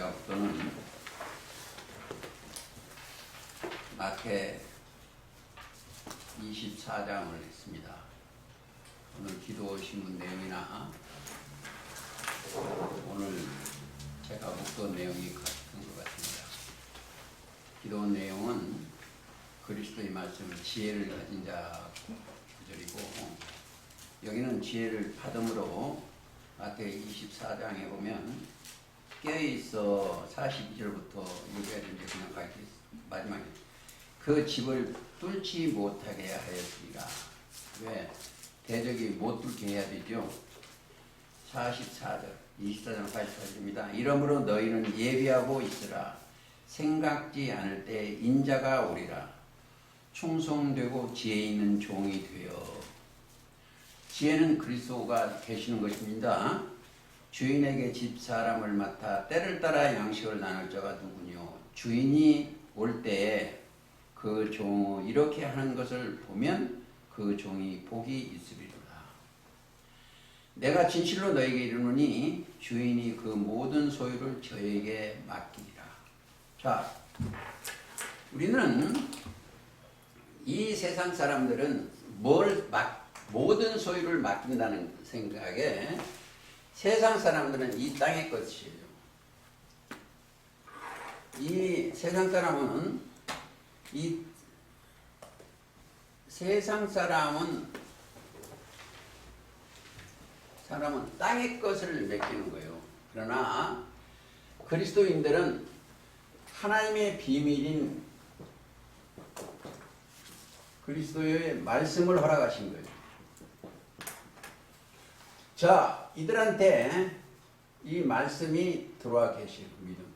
제가 또는 마태 24장을 했습니다. 오늘 기도 신문 내용이나 오늘 제가 묵던 내용이 같은 것 같습니다. 기도 내용은 그리스도의 말씀을 지혜를 가진 자 구절이고, 여기는 지혜를 받음으로 마태 24장에 보면 깨어있어 42절부터 여기까지 그냥 가겠습니다. 마지막에 그 집을 뚫지 못하게 하였으리라. 왜? 대적이 못 뚫게 해야 되죠. 44절 24장 44절입니다. 이러므로 너희는 예비하고 있으라. 생각지 않을 때 인자가 오리라. 충성되고 지혜 있는 종이 되어. 지혜는 그리스도가 계시는 것입니다. 주인에게 집사람을 맡아 때를 따라 양식을 나눌 자가 누구뇨. 주인이 올 때에 그 종이 이렇게 하는 것을 보면 그 종이 복이 있으리로라. 내가 진실로 너에게 이르노니 주인이 그 모든 소유를 저에게 맡기리라. 자, 우리는 이 세상 사람들은 모든 소유를 맡긴다는 생각에 세상 사람들은 이 땅의 것이에요. 이 세상 사람은 땅의 것을 맡기는 거예요. 그러나 그리스도인들은 하나님의 비밀인 그리스도의 말씀을 허락하신 거예요. 자, 이들한테 이 말씀이 들어와 계실 믿음.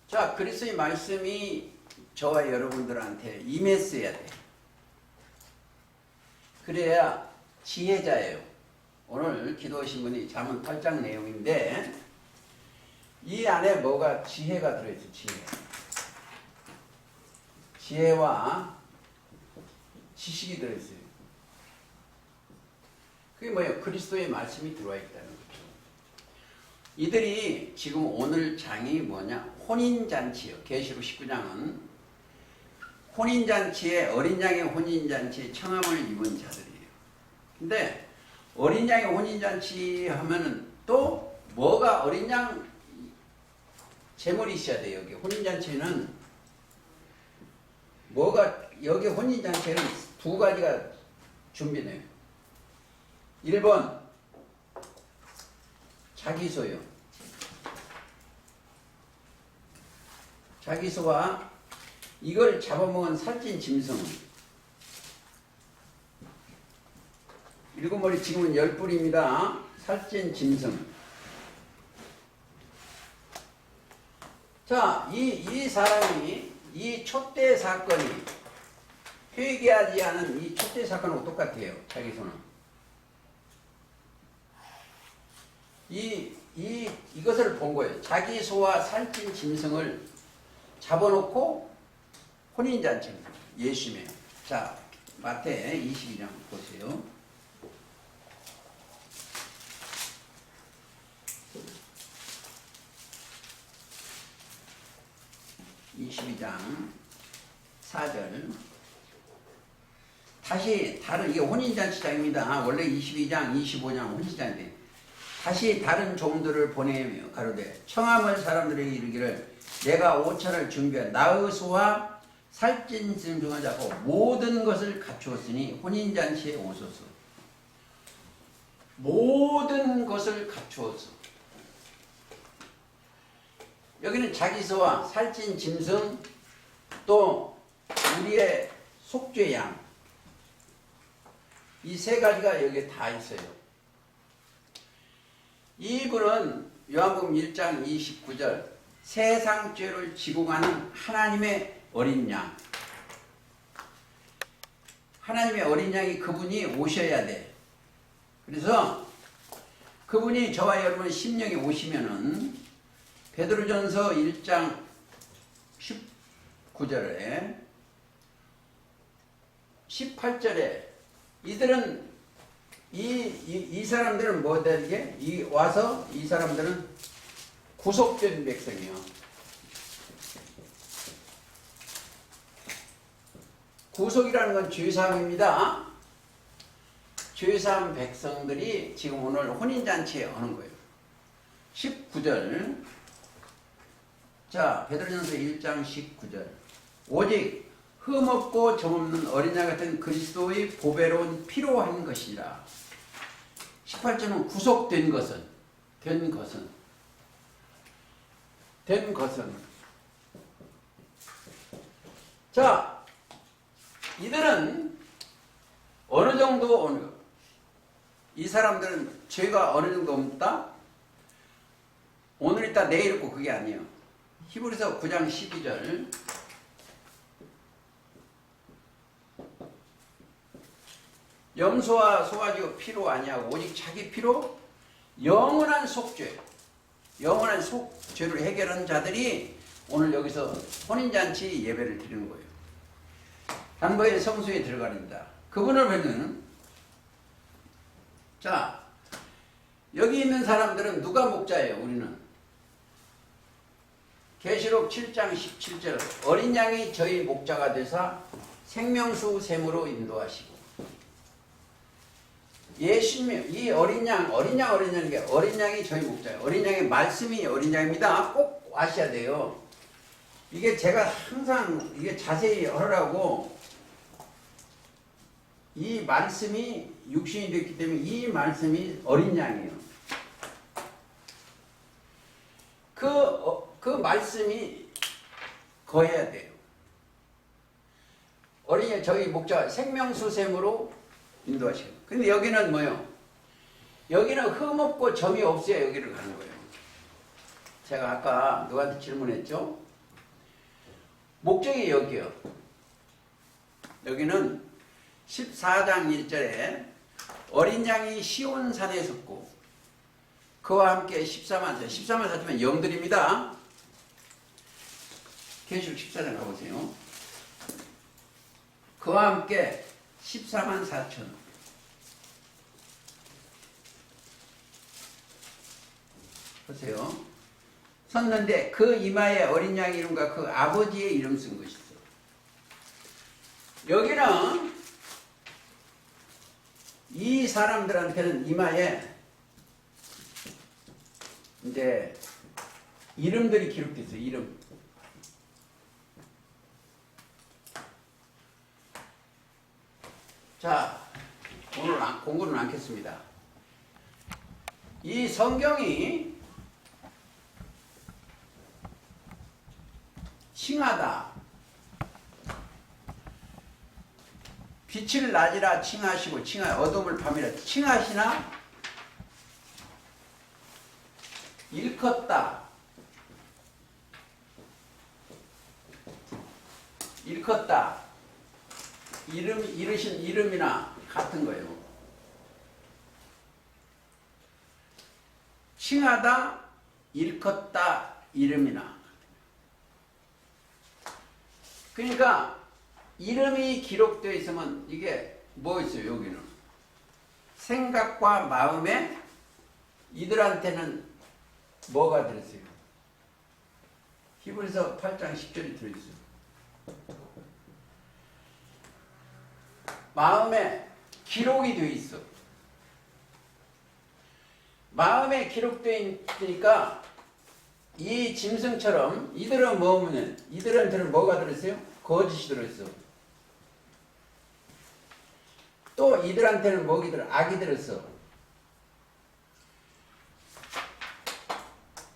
자, 그리스도의 말씀이 저와 여러분들한테 임했어야 돼. 그래야 지혜자예요. 오늘 기도하신 분이 잠언 8장 내용인데 이 안에 뭐가 지혜가 들어있어요. 지혜와 지식이 들어있어요. 그게 뭐예요? 그리스도의 말씀이 들어와 있다는 거죠. 이들이 지금 오늘 장이 뭐냐? 혼인잔치요. 계시록 19장은 혼인잔치에 어린 양의 혼인잔치에 청함을 입은 자들이에요. 근데 어린 양의 혼인잔치 하면은 또 뭐가 어린 양 제물이 있어야 돼요. 여기 혼인잔치는 뭐가 여기 혼인잔치에는 두 가지가 준비돼요. 1번 자기소요. 자기소와 이걸 잡아먹은 살찐 짐승. 7머리 지금은 10뿔입니다. 살찐 짐승. 자, 이 사람이 이 촛대 사건이 회개하지 않은 이 촛대 사건하고 똑같아요. 자기소는. 이것을 본 거예요. 자기소와 살찐 짐승을 잡아놓고 혼인잔치입니다. 예수님이에요. 자, 마태 22장 보세요. (22장) 4절. 다시 다른, 이게 혼인잔치장입니다. 원래 22장, 25장 혼인잔치인데 다시 다른 종들을 보내며 가로되 청함을 사람들에게 이르기를 내가 오차를 준비한 나의 소와 살찐 짐승을 잡고 모든 것을 갖추었으니 혼인잔치에 오소서. 모든 것을 갖추었어. 여기는 자기소와 살찐 짐승 또 우리의 속죄양 이 세 가지가 여기에 다 있어요. 이분은 요한복음 1장 29절 세상 죄를 지고 가는 하나님의 어린 양. 하나님의 어린 양이 그분이 오셔야 돼. 그래서 그분이 저와 여러분 심령에 오시면은 베드로전서 1장 19절에 18절에 이들은 이 사람들은 뭐 되게? 와서 이 사람들은 구속된 백성이요. 구속이라는 건 죄사함입니다. 죄사함 백성들이 지금 오늘 혼인잔치에 오는 거예요. 19절. 자, 베드로전서 1장 19절. 오직 흠없고 점없는 어린 양 같은 그리스도의 보배로운 피로 한 것이라. 18절은 구속된 것은, 된 것은. 자, 이들은 어느 정도, 이 사람들은 죄가 어느 정도 없다? 오늘 있다 내일 있고 그게 아니에요. 히브리서 9장 12절. 염소와 소가지고 피로 아니하고 오직 자기 피로 영원한 속죄, 영원한 속죄를 해결한 자들이 오늘 여기서 혼인잔치 예배를 드리는 거예요. 단번에 성소에 들어가는다. 그분을 보면, 자, 여기 있는 사람들은 누가 목자예요? 우리는 계시록 7장 17절. 어린 양이 저희 목자가 되사 생명수 샘으로 인도하시고. 예수님, 이 어린 양이라는 게 어린 양이 저희 목자예요. 어린 양의 말씀이 어린 양입니다. 꼭 아셔야 돼요. 이게 제가 항상 이게 자세히 하라고, 이 말씀이 육신이 됐기 때문에 이 말씀이 어린 양이에요. 그 말씀이 거해야 돼요. 어린 양 저희 목자 생명수샘으로 인도하시고. 근데 여기는 뭐요? 여기는 흠없고 점이 없어야 여기를 가는 거예요. 제가 아까 누구한테 질문했죠? 목적이 여기요. 여기는 14장 1절에 어린 양이 시온산에 섰고 그와 함께 14만 4천면 영들입니다. 계시록 14장 가보세요. 그와 함께 14만 4천. 보세요. 섰는데 그 이마에 어린 양 이름과 그 아버지의 이름 쓴 것이 있어요. 여기는 이 사람들한테는 이마에 이제 이름들이 기록되어 있어요. 이름. 자, 오늘 공부는 않겠습니다. 이 성경이 칭하다. 빛을 낮이라 칭하시고 어둠을 밤이라 칭하시나 일컫다. 이르신 이름이나 같은 거예요. 칭하다, 일컫다, 이름이나. 그러니까 이름이 기록되어 있으면 이게 뭐 있어요? 여기는 생각과 마음에 이들한테는 뭐가 들었어요? 히브리서 8장 10절이 들어있어요. 마음에 기록이 되어 있어. 마음에 기록되어 있으니까 이 짐승처럼 이들은 뭐면 이들한테는 뭐가 들었어요? 거짓이 들었어. 또 이들한테는 뭐가 들어? 악이 들었어.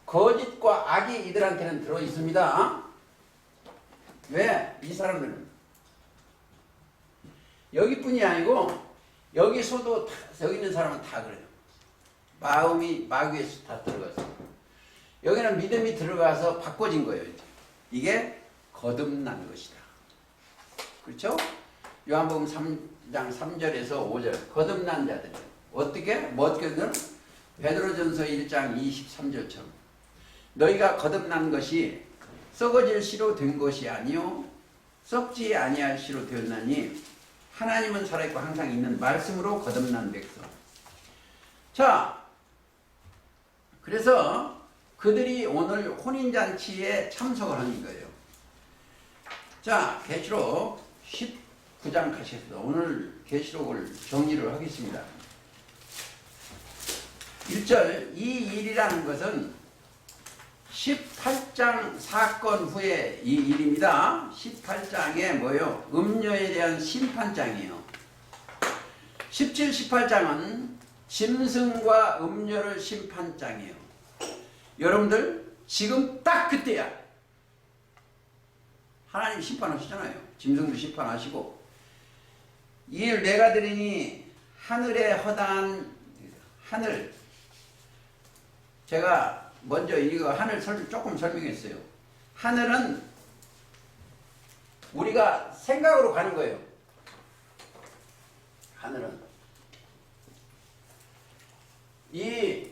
거짓과 악이 이들한테는 들어 있습니다. 왜? 이 사람들은 여기뿐이 아니고 여기서도 여기 있는 사람은 다 그래요. 마음이 마귀에서 다 들어갔어. 여기는 믿음이 들어가서 바꿔진 거예요. 이게 거듭난 것이다. 그렇죠? 요한복음 3장 3절에서 5절 거듭난 자들. 어떻게? 뭐 어떻게 되나? 베드로전서 1장 23절처럼 너희가 거듭난 것이 썩어질 씨로 된 것이 아니요 썩지 아니할 씨로 되었나니 하나님은 살아있고 항상 있는 말씀으로 거듭난 백성. 자, 그래서 그들이 오늘 혼인잔치에 참석을 하는 거예요. 자, 계시록 19장 가시겠습니다. 오늘 계시록을 정리를 하겠습니다. 1절, 이 일이라는 것은 18장 사건 후에 이 일입니다. 18장에 뭐요? 음녀에 대한 심판장이에요. 17, 18장은 짐승과 음녀를 심판장이에요. 여러분들 지금 딱 그때야. 하나님 심판하시잖아요. 짐승도 심판하시고. 이 일 내가 드리니 하늘의 허다한 하늘. 제가 먼저 이거 하늘 조금 설명했어요. 하늘은 우리가 생각으로 가는 거예요. 하늘은. 이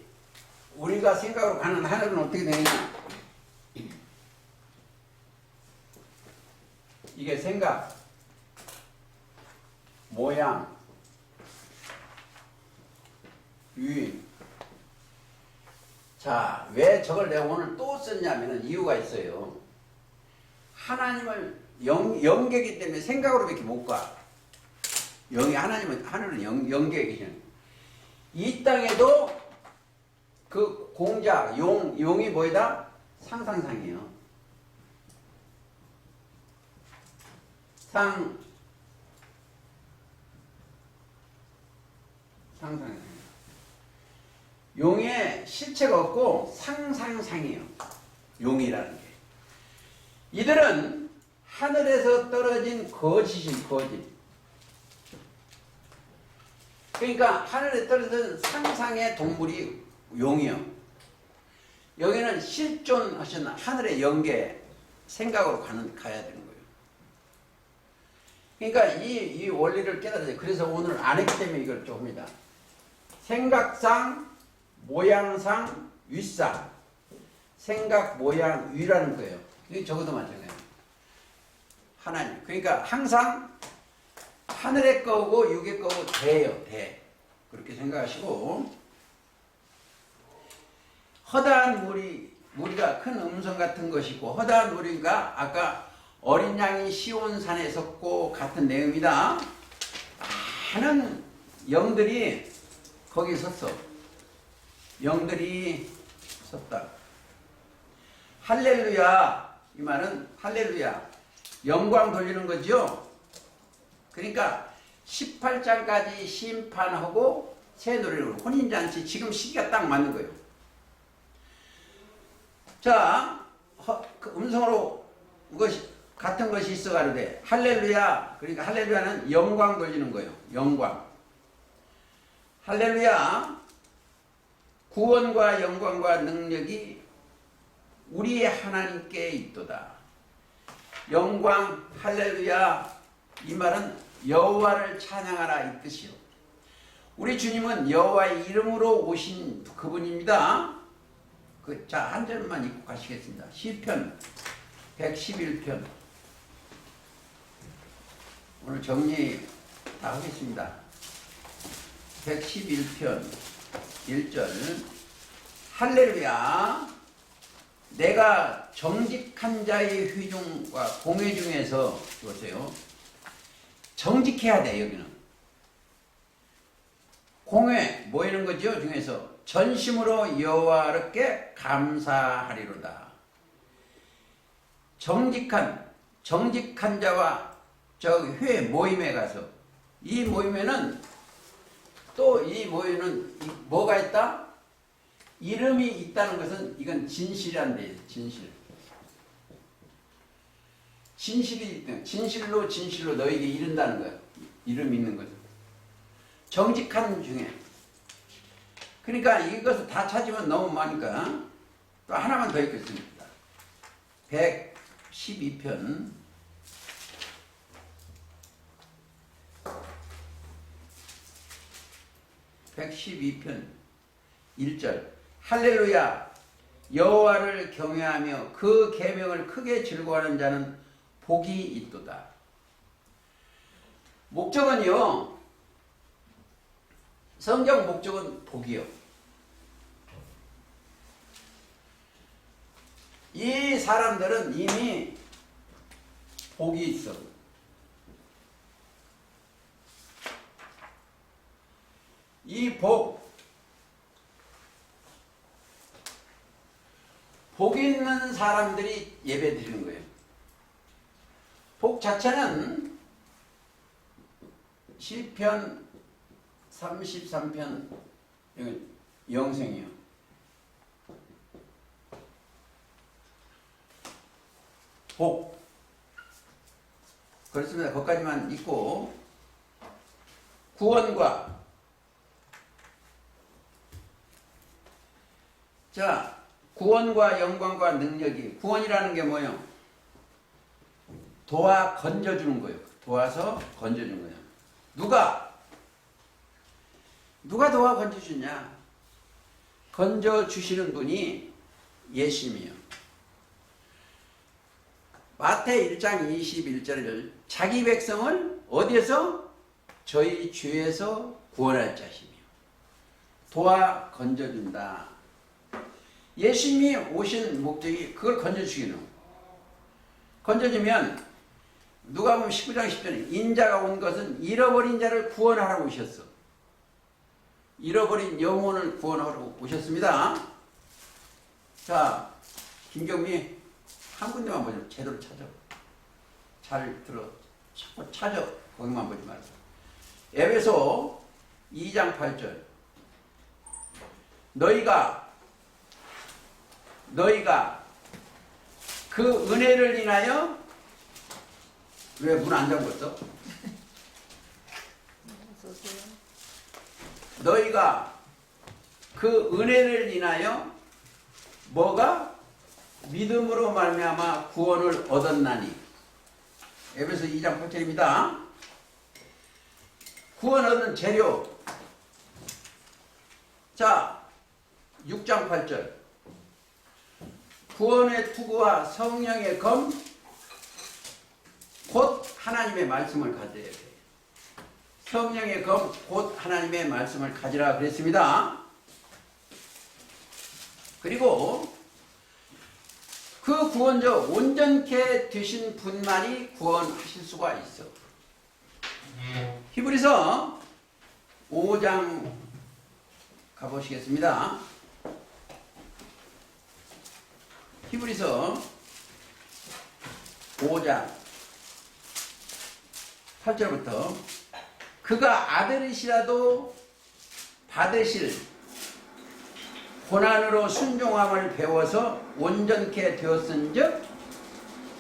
우리가 생각으로 가는 하늘은 어떻게 되느냐? 이게 생각, 모양, 유인. 자, 왜 저걸 내가 오늘 또 썼냐면 이유가 있어요. 하나님을 영계이기 때문에 생각으로 밖에 못 가. 하늘은 영계에 계시는. 이 땅에도 그 공자, 용이 뭐이다? 상상이에요. 상상이에요. 용에 실체가 없고 상상이에요. 용이라는 게. 이들은 하늘에서 떨어진 거짓이 거짓. 그러니까 하늘에 떨어진 상상의 동물이 용이요. 여기는 실존하신 하늘의 영계 생각으로 가야 되는 거예요. 그러니까 이 원리를 깨달아야 돼요. 그래서 오늘 안 했기 때문에 이걸 좀 합니다. 생각상, 모양상, 위상. 생각, 모양, 위라는 거예요. 이게 적어도 마찬가지예요. 하나님. 그러니까 항상 하늘의 거고 육의 거고 대예요. 대. 그렇게 생각하시고 허다한 무리가 큰 음성 같은 것이고 허다한 무리가 아까 어린 양이 시온산에 섰고 같은 내용입니다. 많은 영들이 거기 섰어. 영들이 섰다. 할렐루야. 이 말은 할렐루야. 영광 돌리는 거죠. 그러니까 18장까지 심판하고 새 노래로 혼인잔치 지금 시기가 딱 맞는 거예요. 자, 그 음성으로 같은 것이 있어 가는데 할렐루야. 그러니까 할렐루야는 영광 돌리는 거예요. 영광. 할렐루야. 구원과 영광과 능력이 우리의 하나님께 있도다. 영광 할렐루야. 이 말은 여호와를 찬양하라 이 뜻이요. 우리 주님은 여호와의 이름으로 오신 그분입니다. 자, 한 절만 읽고 가시겠습니다. 시편 111편. 오늘 정리 다 하겠습니다. 111편 1절. 할렐루야. 내가 정직한 자의 회중과 공회 중에서 보세요. 정직해야 돼. 여기는 공회 모이는 거죠. 중에서 전심으로 여호와께 감사하리로다. 정직한 자와 저 회 모임에 가서 이 모임에는 또 이 모임에는 뭐가 있다? 이름이 있다는 것은 이건 진실이란 데예요. 진실이 있다. 진실로 너에게 이른다는 거예요. 이름이 있는 거죠. 정직한 중에. 그러니까 이것을 다 찾으면 너무 많으니까 또 하나만 더 읽겠습니다. 112편 1절. 할렐루야. 여호와를 경외하며 그 계명을 크게 즐거워하는 자는 복이 있도다. 목적은요, 성경 목적은 복이요. 이 사람들은 이미 복이 있어. 이 복 있는 사람들이 예배 드리는 거예요. 복 자체는 시편 33편 영생이요. 복. 그렇습니다. 거기까지만 읽고 구원과 자 구원과 영광과 능력이 구원이라는 게 뭐예요? 도와 건져주는 거예요. 도와서 건져주는 거예요. 누가 도와 건져주냐? 건져주시는 분이 예수님이요. 마태 1장 21절을 자기 백성을 어디에서? 저희 죄에서 구원할 자시며 도와 건져준다. 예수님이 오신 목적이 그걸 건져주기는 거예요. 건져주면 누가복음 19장 10절에 인자가 온 것은 잃어버린 자를 구원하러 오셨어. 잃어버린 영혼을 구원하러 오셨습니다. 자, 김경미 한 군데만 보자. 제대로 찾아. 잘 들어. 자꾸 찾아. 거기만 보지 말고. 에베소 2장 8절. 너희가 그 은혜를 인하여 왜 문 안 잠궜어? 너희가 그 은혜를 인하여 뭐가? 믿음으로 말미암아 구원을 얻었나니. 에베소 2장 8절입니다. 구원 얻은 재료. 자, 6장 8절. 구원의 투구와 성령의 검, 곧 하나님의 말씀을 가져야 돼. 성령의 검, 곧 하나님의 말씀을 가지라 그랬습니다. 그리고 그 구원적 온전케 되신 분만이 구원하실 수가 있어. 히브리서 5장 가보시겠습니다. 히브리서 5장 8절부터 그가 아들이시라도 받으실 고난으로 순종함을 배워서 온전케 되었은즉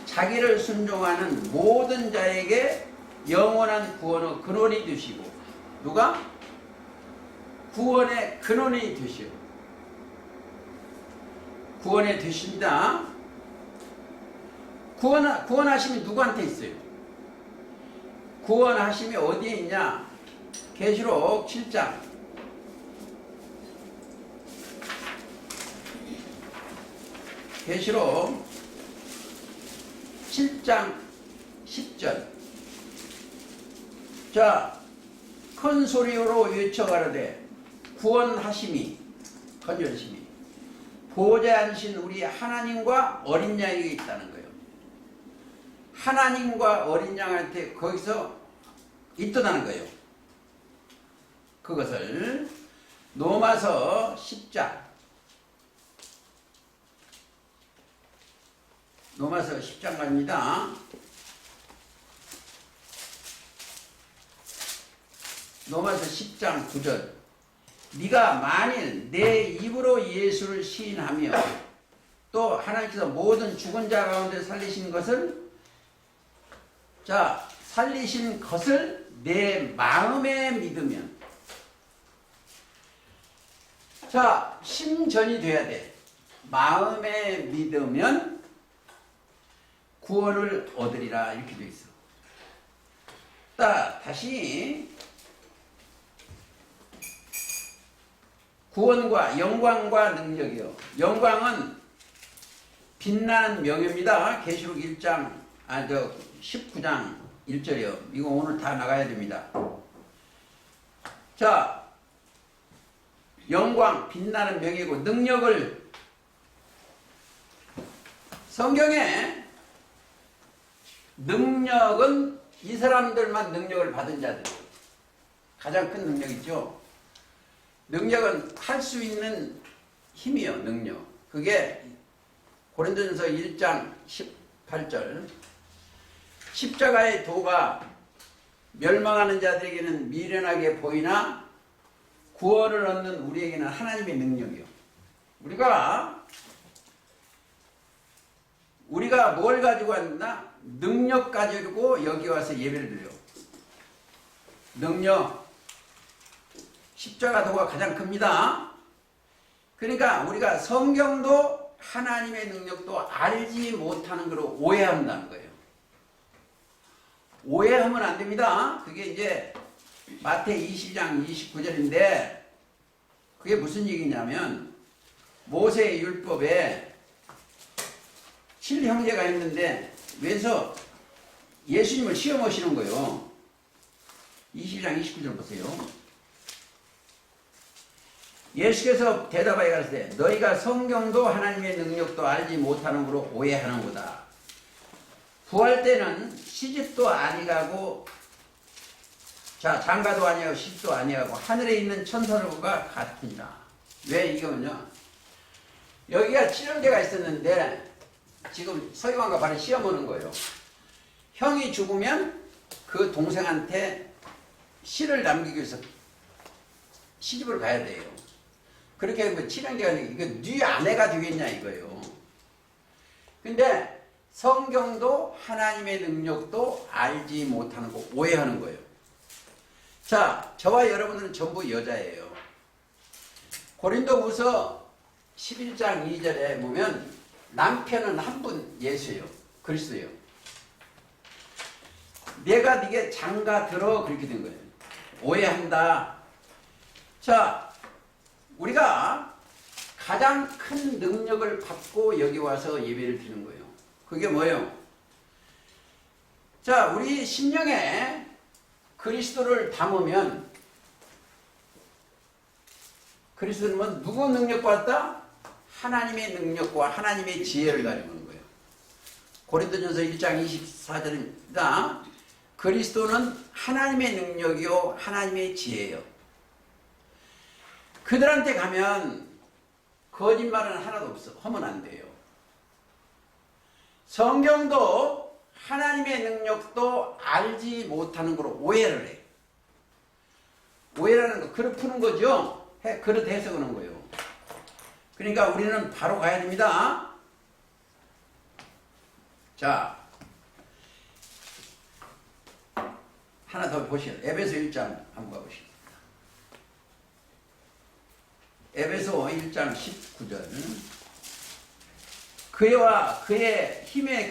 자기를 순종하는 모든 자에게 영원한 구원의 근원이 되시고. 누가? 구원의 근원이 되시고 구원에 되십니다. 구원하심이 누구한테 있어요? 구원하심이 어디에 있냐? 계시록 7장. 계시록 7장 10절. 자, 큰 소리로 외쳐가라되 구원하심이 건져주심이 보좌에 앉으신 우리 하나님과 어린 양에게 있다는 거예요. 하나님과 어린 양한테 거기서 있다는 거예요. 그것을 로마서 10장. 로마서 10장 갑니다. 로마서 10장 9절. 네가 만일 내 입으로 예수를 시인하며 또 하나님께서 모든 죽은 자 가운데 살리신 것을 살리신 것을 내 마음에 믿으면 심전이 돼야 돼. 마음에 믿으면 구원을 얻으리라 이렇게 되어 있어. 다시 구원과 영광과 능력이요. 영광은 빛나는 명예입니다. 계시록 1장 19장 1절이요. 이거 오늘 다 나가야 됩니다. 영광, 빛나는 명예고 능력을 성경에 능력은 이 사람들만 능력을 받은 자들 가장 큰 능력이죠. 능력은 할 수 있는 힘이요. 능력. 그게 고린도전서 1장 18절 십자가의 도가 멸망하는 자들에게는 미련하게 보이나 구원을 얻는 우리에게는 하나님의 능력이요. 우리가 뭘 가지고 왔나? 능력 가지고 여기 와서 예배를 드려. 능력. 십자가 도가 가장 큽니다. 그러니까 우리가 성경도 하나님의 능력도 알지 못하는 걸로 오해한다는 거예요. 오해하면 안 됩니다. 그게 이제 마태 20장 29절인데 그게 무슨 얘기냐면 모세의 율법에 7형제가 있는데 왼서 예수님을 시험하시는 거예요. 20장 29절 보세요. 예수께서 대답하여 가라사대 너희가 성경도 하나님의 능력도 알지 못하는 거로 오해하는구나. 부활 때는 시집도 아니가고 장가도 아니하고 시집도 아니하고 하늘에 있는 천사들과 같으니라. 왜 이거는요? 여기가 7형제가 있었는데 지금 서기관과 바로 시험 오는 거예요. 형이 죽으면 그 동생한테 씨를 남기기 위해서 시집을 가야 돼요. 그렇게 하면 7형제가 이거 네 아내가 되겠냐 이거예요. 근데 성경도 하나님의 능력도 알지 못하는 거 오해하는 거예요. 자, 저와 여러분들은 전부 여자예요. 고린도후서 11장 2절에 보면 남편은 한 분 예수예요. 그리스도예요. 내가 네게 장가 들어 그렇게 된 거예요. 오해한다. 자, 우리가 가장 큰 능력을 받고 여기 와서 예배를 드리는 거예요. 그게 뭐예요? 자, 우리 심령에 그리스도를 담으면 그리스도는 누구 능력 받았다? 하나님의 능력과 하나님의 지혜를 가지고 거예요. 고린도전서 1장 24절입니다. 그리스도는 하나님의 능력이요 하나님의 지혜예요. 그들한테 가면 거짓말은 하나도 없어. 하면 안 돼요. 성경도 하나님의 능력도 알지 못하는 거로 오해를 해. 오해라는 거 그릇 푸는 거죠. 그릇 해석하는 거예요. 그러니까 우리는 바로 가야 됩니다. 자, 하나 더 보시죠. 에베소 1장 한번 가보시죠. 에베소 1장 19절 그와 그의 힘의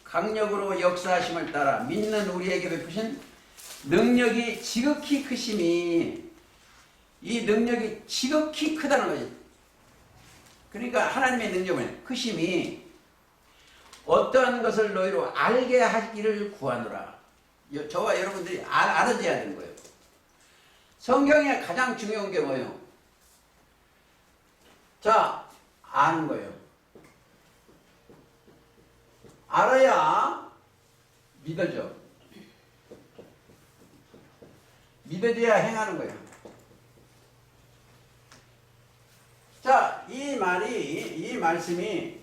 강력으로 역사하심을 따라 믿는 우리에게 베푸신 능력이 지극히 크심이 이 능력이 지극히 크다는 거죠. 그러니까 하나님의 능력은 크심이 어떠한 것을 너희로 알게 하기를 구하노라. 저와 여러분들이 알아줘야 되는 거예요. 성경에 가장 중요한 게 뭐예요? 자, 아는 거예요. 알아야 믿어져. 믿어져야 행하는 거예요. 자, 이 말씀이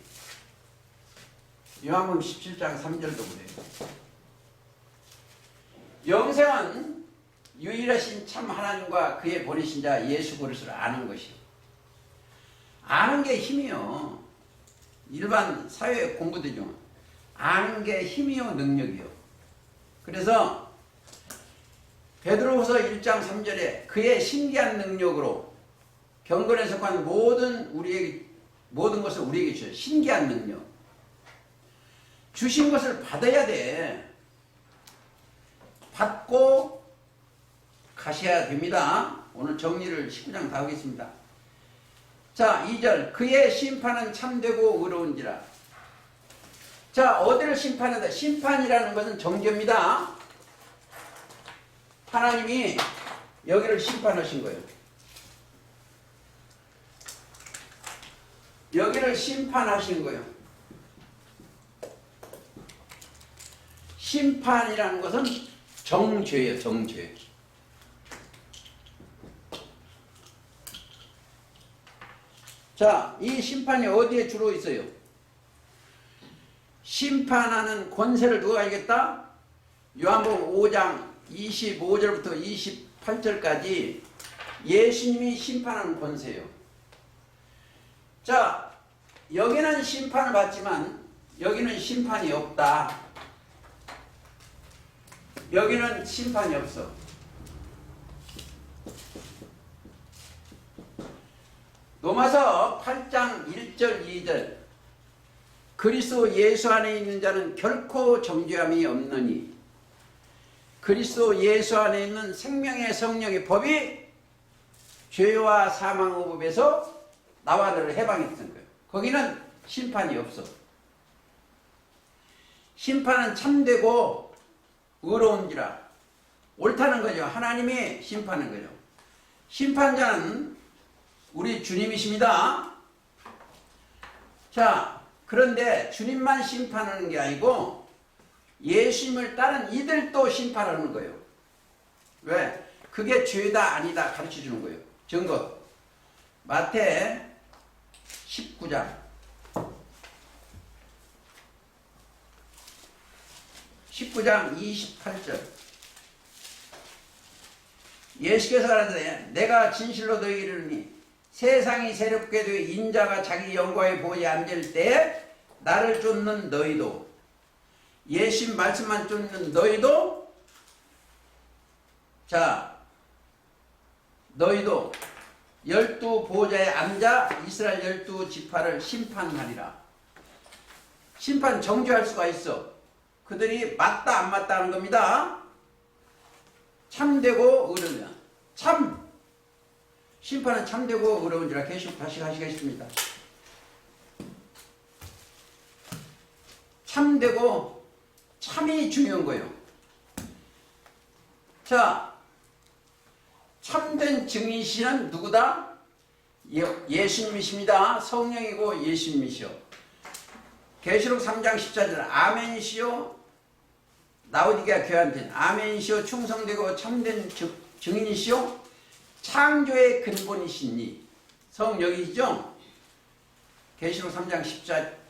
요한복음 17장 3절도 그래요. 영생은 유일하신 참 하나님과 그의 보내신 자 예수 그리스도를 아는 것이요. 아는 게 힘이요. 일반 사회 공부되죠. 아는 게 힘이요 능력이요. 그래서 베드로후서 1장 3절에 그의 신기한 능력으로 경건에 속한 모든 것을 우리에게 주셔요. 신기한 능력. 주신 것을 받아야 돼. 받고 가셔야 됩니다. 오늘 정리를 19장 다 하겠습니다. 자, 2절 그의 심판은 참되고 의로운지라. 자, 어디를 심판한다? 심판이라는 것은 정죄입니다. 하나님이 여기를 심판하신 거예요. 여기를 심판하시는 거예요. 심판이라는 것은 정죄예요. 정죄. 자, 이 심판이 어디에 주로 있어요? 심판하는 권세를 누가 알겠다? 요한복음 5장 25절부터 28절까지 예수님이 심판하는 권세예요. 자, 여기는 심판을 받지만 여기는 심판이 없다. 여기는 심판이 없어. 로마서 8장 1절 2절 그리스도 예수 안에 있는 자는 결코 정죄함이 없느니 그리스도 예수 안에 있는 생명의 성령의 법이 죄와 사망의 법에서 나와 너를 해방했던 거예요. 거기는 심판이 없어. 심판은 참되고 의로운지라 옳다는 거죠. 하나님이 심판하는 거죠. 심판자는 우리 주님이십니다. 자, 그런데 주님만 심판하는 게 아니고 예수님을 따른 이들도 심판하는 거예요. 왜? 그게 죄다 아니다 가르쳐 주는 거예요. 증거. 마태 19장 28절 예수께서 가라사대 내가 진실로 너희에게 이르노니 세상이 새롭게 되어 인자가 자기 영광의 보좌에 앉을 때 나를 쫓는 너희도 예수님 말씀만 쫓는 너희도 자 너희도 12 보좌에 앉아 이스라엘 12지파를 심판하리라. 심판 정죄할 수가 있어. 그들이 맞다 안 맞다 하는 겁니다. 참되고 의로운지라. 참 심판은 참되고 의로운지라. 계속 다시 하시겠습니다. 참되고 참이 중요한 거예요. 자, 참된 증인이시는 누구다? 예수님이십니다. 성령이고 예수님이시오. 계시록 3장 14절 아멘이시오. 라오디게아 교회한테는 아멘이시오. 충성되고 참된 증인이시오. 창조의 근본이시니 성령이시죠. 계시록 3장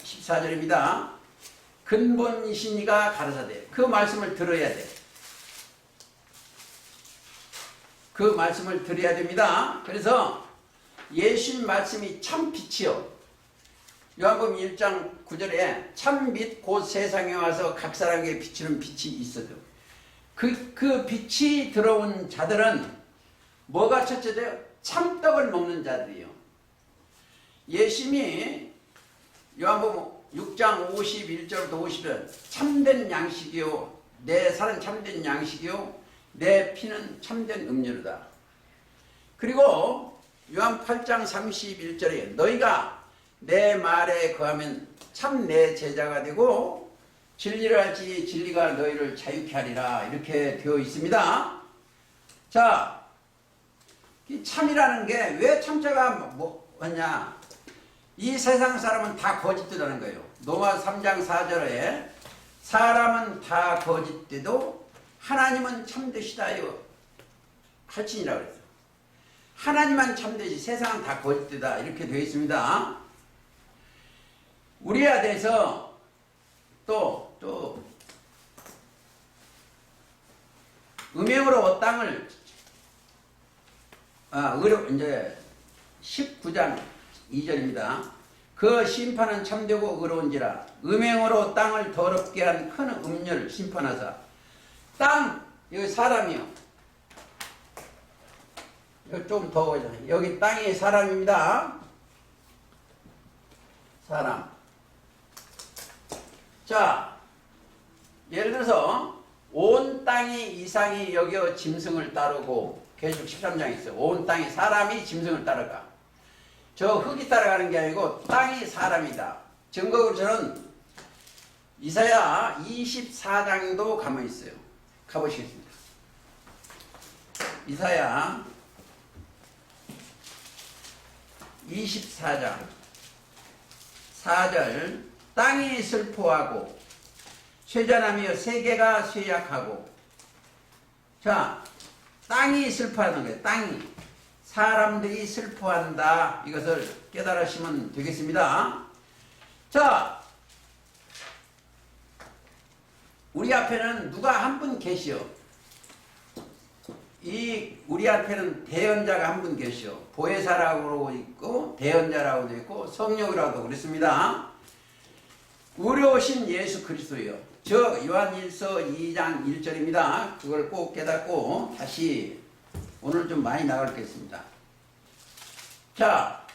14절입니다. 근본이시니가 가르사대. 그 말씀을 들어야 돼. 그 말씀을 드려야 됩니다. 그래서 예수님 말씀이 참 빛이요. 요한복음 1장 9절에 참 빛 곧 세상에 와서 각 사람에게 비치는 빛이 있어도 그 빛이 들어온 자들은 뭐가 첫째 돼요? 참떡을 먹는 자들이요. 예수님이 요한복음 6장 51절부터 50절 참된 양식이요 내 살은 참된 양식이요 내 피는 참된 음료로다. 그리고 요한 8장 31절에 너희가 내 말에 거하면 참 내 제자가 되고 진리를 알지 진리가 너희를 자유케 하리라. 이렇게 되어 있습니다. 자, 이 참이라는 게 왜 참자가 뭐냐? 이 세상 사람은 다 거짓되다는 거예요. 로마 3장 4절에 사람은 다 거짓되도 하나님은 참되시다요. 할진이라고 그랬어요. 하나님만 참되지 세상은 다 거짓되다. 이렇게 되어 있습니다. 우리에 대해서 또 음행으로 땅을 이제 19장 2절입니다. 그 심판은 참되고 의로운지라 음행으로 땅을 더럽게 한 큰 음녀를 심판하사. 땅, 여기 사람이요. 여기 좀 더 오잖아요. 여기 땅이 사람입니다. 사람. 자, 예를 들어서 온 땅이 이상이 여기어 짐승을 따르고 계시록 13장에 있어요. 온 땅이 사람이 짐승을 따라가. 저 흙이 따라가는 게 아니고 땅이 사람이다. 증거로 저는 이사야 24장도 가만히 있어요. 가보시겠습니다. 이사야 24장 4절 땅이 슬퍼하고 쇠잔하며 세계가 쇠약하고. 자, 땅이 슬퍼하는 거예요. 땅이. 사람들이 슬퍼한다. 이것을 깨달으시면 되겠습니다. 자, 우리 앞에는 누가 한 분 계시오. 우리 앞에는 대언자가 한 분 계시오. 보혜사라고 있고 대언자라고도 있고 성령이라고 그랬습니다. 의로우신 예수 그리스도요. 저 요한일서 2장 1절입니다. 그걸 꼭 깨닫고 다시 오늘 좀 많이 나가겠습니다. 자,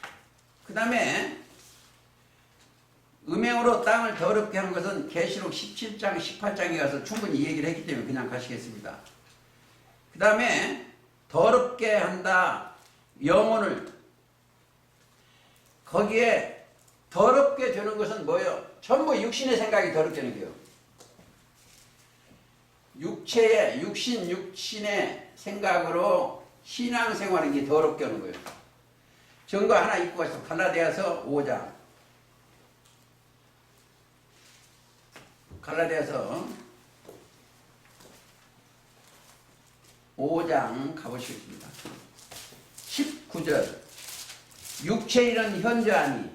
그 다음에 음행으로 땅을 더럽게 하는 것은 계시록 17장 18장에 가서 충분히 얘기를 했기 때문에 그냥 가시겠습니다. 그 다음에 더럽게 한다. 영혼을. 거기에 더럽게 되는 것은 뭐예요? 전부 육신의 생각이 더럽게 되는 거예요. 육신의 생각으로 신앙생활인 게 더럽게 하는 거예요. 증거 하나 읽고 가서 갈라디아서 5장. 갈라디아서 5장 가보시겠습니다. 19절 육체의 일은 현저하니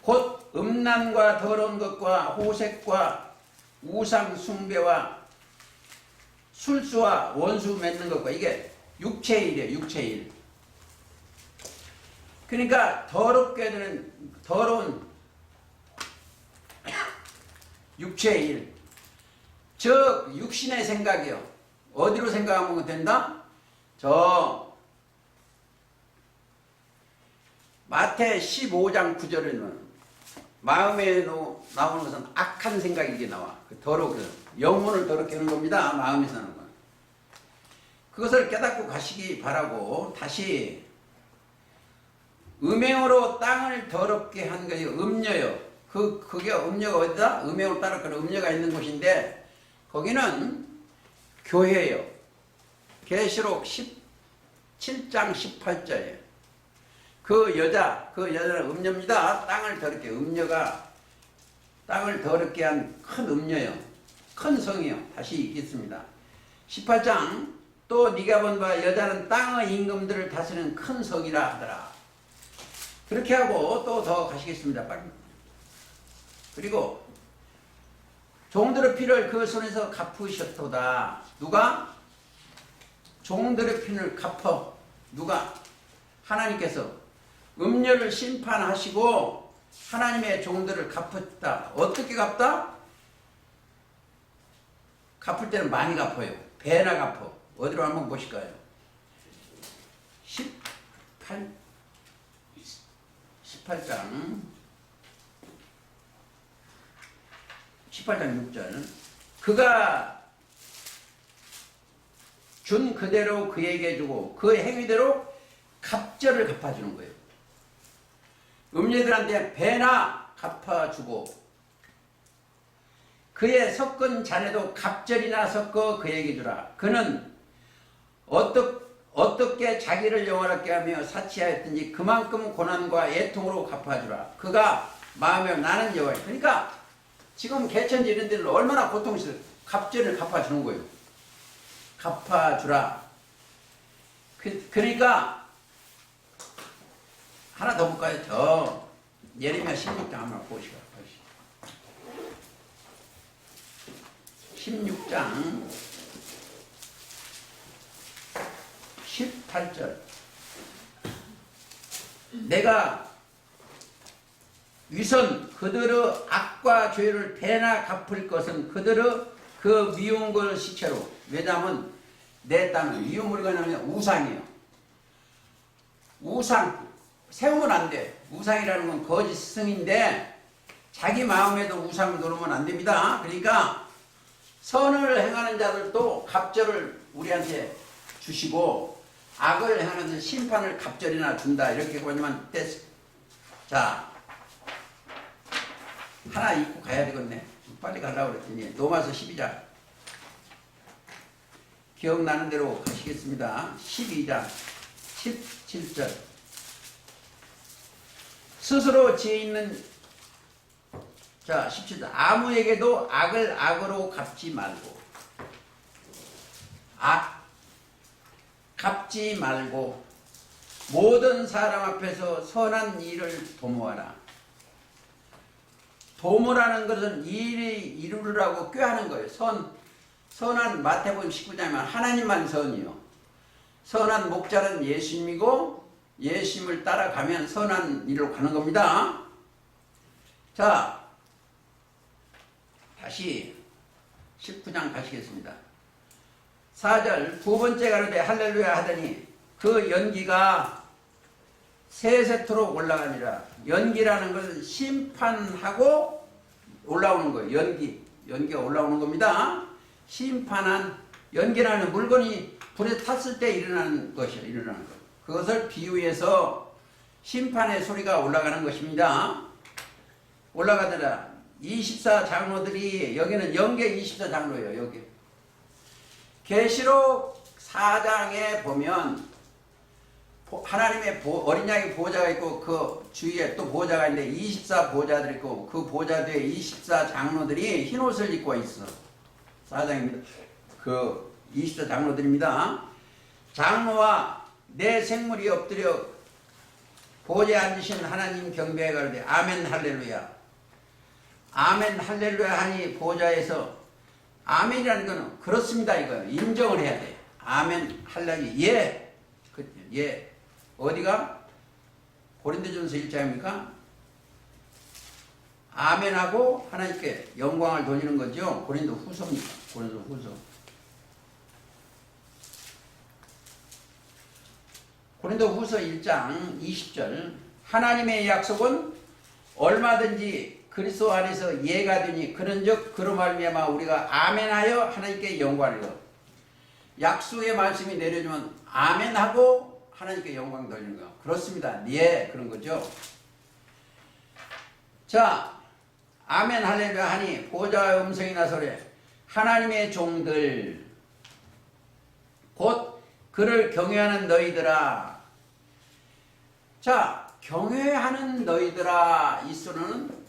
곧 음란과 더러운 것과 호색과 우상 숭배와 술수와 원수 맺는 것과 이게 육체의 일이에요. 육체의 일. 그러니까 더럽게 되는 더러운 육체의 일. 즉 육신의 생각이요. 어디로 생각하면 된다? 저 마태 15장 9절에는 마음에 나오는 것은 악한 생각이 이게 나와. 더럽게 영혼을 더럽게 하는 겁니다. 마음에서 하는 건. 그것을 깨닫고 가시기 바라고. 다시 음행으로 땅을 더럽게 한 것이 음녀요. 그게 음녀가 어디다? 음행으로 따르는 음녀가 있는 곳인데 거기는 교회요. 계시록 17장 18절에 그 여자는 음녀입니다. 땅을 더럽게, 음녀가 땅을 더럽게 한 큰 음녀요. 큰 성이요. 다시 읽겠습니다. 18장 또 네가 본 바 여자는 땅의 임금들을 다스리는 큰 성이라 하더라. 그렇게 하고 또 더 가시겠습니다. 빨리. 그리고 종들의 피를 그 손에서 갚으셨도다. 누가? 종들의 피를 갚어. 누가? 하나님께서 음녀를 심판하시고 하나님의 종들을 갚았다. 어떻게 갚다? 갚을 때는 많이 갚아요. 배나 갚어. 어디로 한번 보실까요? 18장 6절 그가 준 그대로 그에게 주고 그 행위대로 갑절을 갚아주는 거예요. 음녀들한테 배나 갚아주고 그의 섞은 잔에도 갑절이나 섞어 그에게 주라. 그는 어떻게 자기를 영원하게 하며 사치하였든지 그만큼 고난과 애통으로 갚아주라. 그가 마음에 나는 여호와. 그러니까 지금 개천지 이런 데는 얼마나 고통스러워. 갑절을 갚아주는 거예요. 갚아주라. 그러니까 하나 더 볼까요? 저 예레미야 16장 한번 보시고 16장 18절 내가 위선 그들의 악과 죄를 배나 갚을 것은 그들의 그 미운 걸 시체로. 왜냐하면 내 땅은 미움물이 뭐냐면 우상이에요. 우상 세우면 안 돼. 우상이라는 건 거짓 스승인데 자기 마음에도 우상 놓으면 안 됩니다. 그러니까 선을 행하는 자들도 갑절을 우리한테 주시고 악을 행하는 자들 심판을 갑절이나 준다. 이렇게 보면 됐어. 자, 하나 읽고 가야 되겠네. 빨리 가려고 그랬더니 로마서 12장 기억나는 대로 가시겠습니다. 12장 17절 스스로 지혜 있는 자 17절 아무에게도 악을 악으로 갚지 말고 갚지 말고 모든 사람 앞에서 선한 일을 도모하라. 도모라는 것은 일이 이루라고 꾀하는 거예요. 선한 마태복음 19장이면 하나님만 선이요. 선한 목자는 예수님이고 예수님을 따라가면 선한 일로 가는 겁니다. 자, 다시 19장 가시겠습니다. 4절 두 번째 가로되 할렐루야 하더니 그 연기가 세세토록 올라가니라. 연기라는 것은 심판하고 올라오는 거예요. 연기가 올라오는 겁니다. 심판한 연기라는 물건이 불에 탔을 때 일어나는 것이에요. 일어나는 것. 그것을 비유해서 심판의 소리가 올라가는 것입니다. 올라가더라. 24장로들이 여기는 영계 24장로예요. 여기. 계시록 4장에 보면 하나님의 어린 양의 보호자가 있고 그 주위에 또 보호자가 있는데 24보호자들이 있고 그 보호자 뒤에 24장로들이 흰옷을 입고 있어. 4장입니다. 그 24장로들입니다. 장로와 내 생물이 엎드려 보호자에 앉으신 하나님 경배에 가로되 아멘 할렐루야. 아멘 할렐루야 하니 보호자에서 아멘이라는 거는 그렇습니다 이거예요. 인정을 해야 돼. 아멘 할렐루야. 예. 예. 어디가? 고린도전서 1장입니까? 아멘하고 하나님께 영광을 돌리는 거죠. 고린도 후서입니다. 고린도 후서. 고린도 후서 1장 20절 하나님의 약속은 얼마든지 그리스도 안에서 예가 되니 그런즉 그로 말미암아 우리가 아멘하여 하나님께 영광을 하리라. 약속의 말씀이 내려주면 아멘하고 하나님께 영광 돌리는 거. 그렇습니다. 예, 그런 거죠. 자, 아멘 할렐루야 하니 보호자의 음성이 나서래. 하나님의 종들 곧 그를 경외하는 너희들아. 자, 경외하는 너희들아 이 수는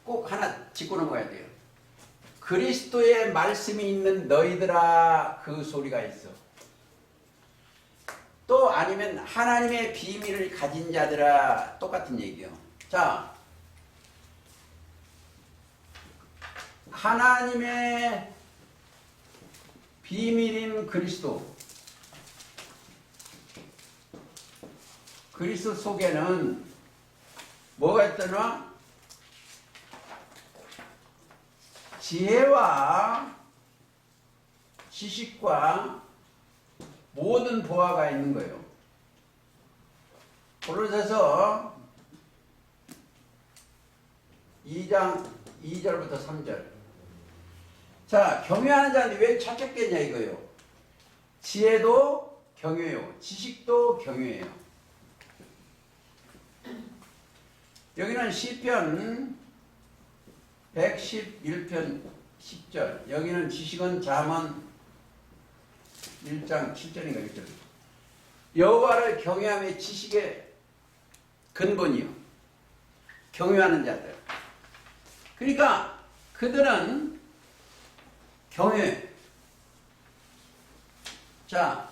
꼭 하나 짚고 넘어가야 돼요. 그리스도의 말씀이 있는 너희들아 그 소리가 있어. 또 아니면 하나님의 비밀을 가진 자들아 똑같은 얘기요. 자, 하나님의 비밀인 그리스도 속에는 뭐가 있더나? 지혜와 지식과 모든 보화가 있는 거예요. 골로새서 2장 2절부터 3절. 자, 경외하는 자들이 왜 찾겠겠냐 이거예요. 지혜도 경외요. 지식도 경외예요. 여기는 시편 111편 10절. 여기는 지식은 잠언 1장 7절인가 1절. 여호와를 경외함의 지식의 근본이요. 경외하는 자들. 그러니까 그들은 경외. 자,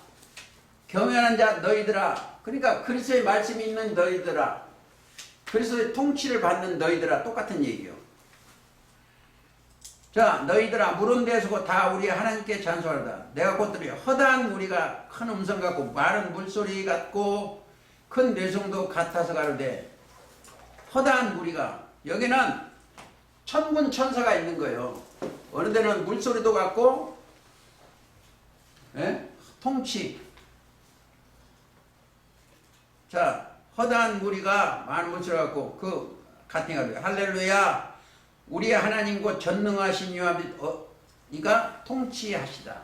경외하는 자 너희들아. 그러니까 그리스도의 말씀이 있는 너희들아. 그리스도의 통치를 받는 너희들아. 똑같은 얘기요. 자, 너희들아 물은 데서고 다 우리 하나님께 찬송하다. 내가 곧들이 허다한 무리가 큰 음성 같고 마른 물소리 같고 큰 뇌성도 같아서 가로되. 허다한 무리가 여기는 천군 천사가 있는 거예요. 어느 데는 물소리도 같고 통치. 자, 허다한 무리가 많은 물소리 같고 그 같은 가로되 할렐루야. 우리 하나님 곧 전능하신 이가 통치하시다.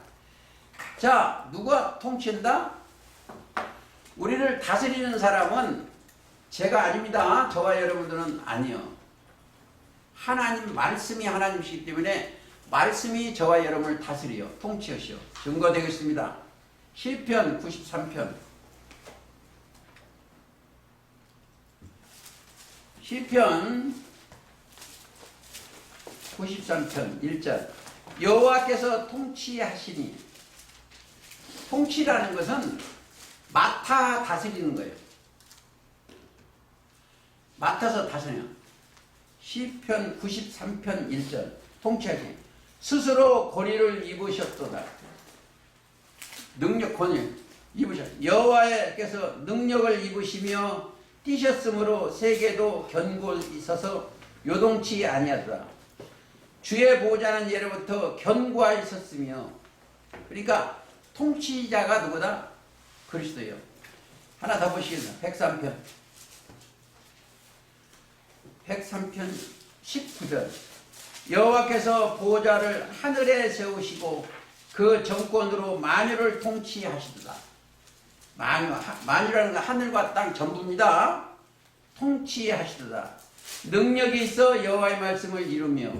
자, 누가 통치한다? 우리를 다스리는 사람은 제가 아닙니다. 저와 여러분들은 아니요. 하나님 말씀이 하나님이시기 때문에 말씀이 저와 여러분을 다스리요. 통치하시오. 증거되겠습니다. 시편 93편 시편 93편 1절 여호와께서 통치하시니. 통치라는 것은 맡아 다스리는 거예요. 맡아서 다스려. 시편 93편 1절 통치하시니 스스로 권위를 입으셨도다. 능력 권위 입으셨. 여호와께서 능력을 입으시며 뛰셨으므로 세계도 견고히 있어서 요동치 아니하더라. 주의 보호자는 예로부터 견고하여 있었으며. 그러니까 통치자가 누구다? 그리스도예요. 하나 더 보시겠습니다. 103편 19절 여호와께서 보호자를 하늘에 세우시고 그 정권으로 만유를 통치하시도다. 만유라는 건 하늘과 땅 전부입니다. 통치하시도다. 능력이 있어 여호와의 말씀을 이루며.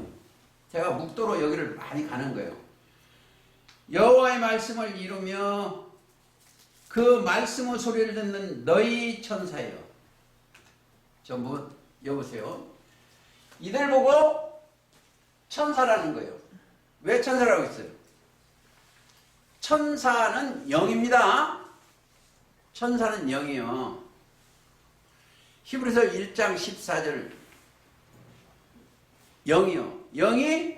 제가 묵도로 여기를 많이 가는 거예요. 여호와의 말씀을 이루며 그 말씀의 소리를 듣는 너희 천사여. 전부 여보세요. 이들 보고 천사라는 거예요. 왜 천사라고 했어요? 천사는 영입니다. 천사는 영이요. 히브리서 1장 14절 영이요. 영이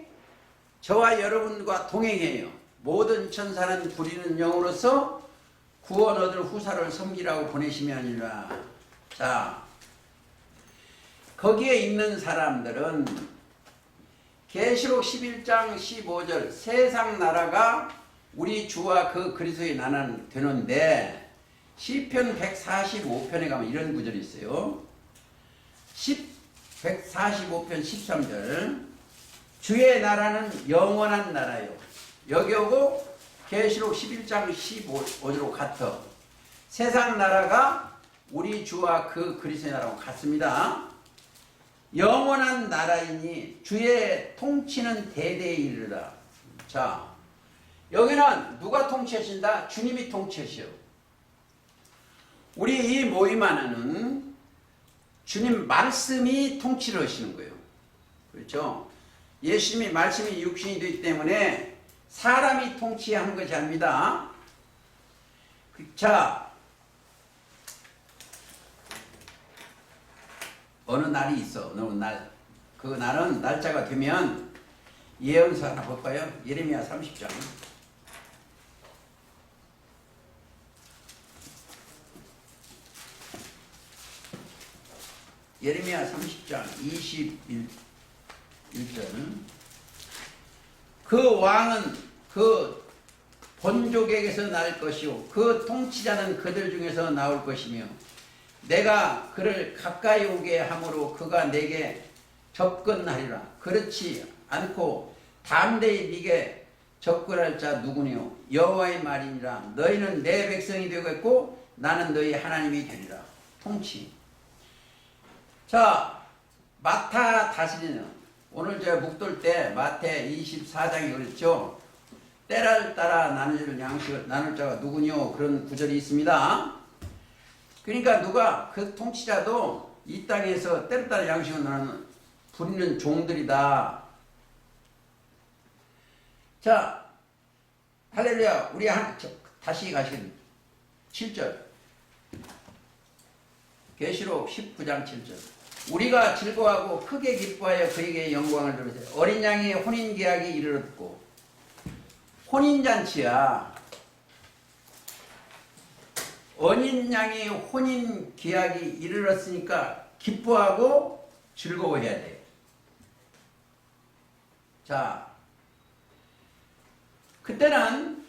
저와 여러분과 동행해요. 모든 천사는 부리는 영으로서 구원 얻을 후사를 섬기라고 보내심이 아니라. 자, 거기에 있는 사람들은 계시록 11장 15절 세상 나라가 우리 주와 그 그리스도의 나라는 되는데, 시편 145편에 가면 이런 구절이 있어요. 145편 13절 주의 나라는 영원한 나라요. 여기 오고 계시록 11장 15절로 같아. 세상 나라가 우리 주와 그 그리스도의 나라와 같습니다. 영원한 나라이니 주의 통치는 대대에 이르다. 자, 여기는 누가 통치하신다? 주님이 통치하시오. 우리 이 모임 안에는 주님 말씀이 통치를 하시는 거예요. 그렇죠? 예수님이 말씀이 육신이 되기 때문에 사람이 통치한 것이 아닙니다. 자, 어느 날이 있어. 어느 날. 그 날은 날짜가 되면 예언서 하나 볼까요? 예레미야 30장. 예레미야 30장 21절. 그 왕은 그 본족에게서 날 것이요 그 통치자는 그들 중에서 나올 것이며 내가 그를 가까이 오게 함으로 그가 내게 접근하리라. 그렇지 않고 담대히 네게 접근할 자 누구니요? 여호와의 말이니라. 너희는 내 백성이 되겠고 나는 너희 하나님이 되리라. 통치. 자, 맡아 다스리는. 오늘 제가 묵돌 때 마태 24장에 그랬죠. 때를 따라 나눌 양식을 나눌 자가 누구뇨? 그런 구절이 있습니다. 그러니까 누가 그 통치자도 이 땅에서 때를 따라 양식을 나누는 부리는 종들이다. 자, 할렐루야. 우리 다시 가시겠습니다. 7절. 계시록 19장 7절. 우리가 즐거워하고 크게 기뻐하여 그에게 영광을 돌리세. 어린 양의 혼인 계약이 이르렀고. 혼인잔치야. 어린 양의 혼인 계약이 이르렀으니까 기뻐하고 즐거워해야 돼. 자, 그때는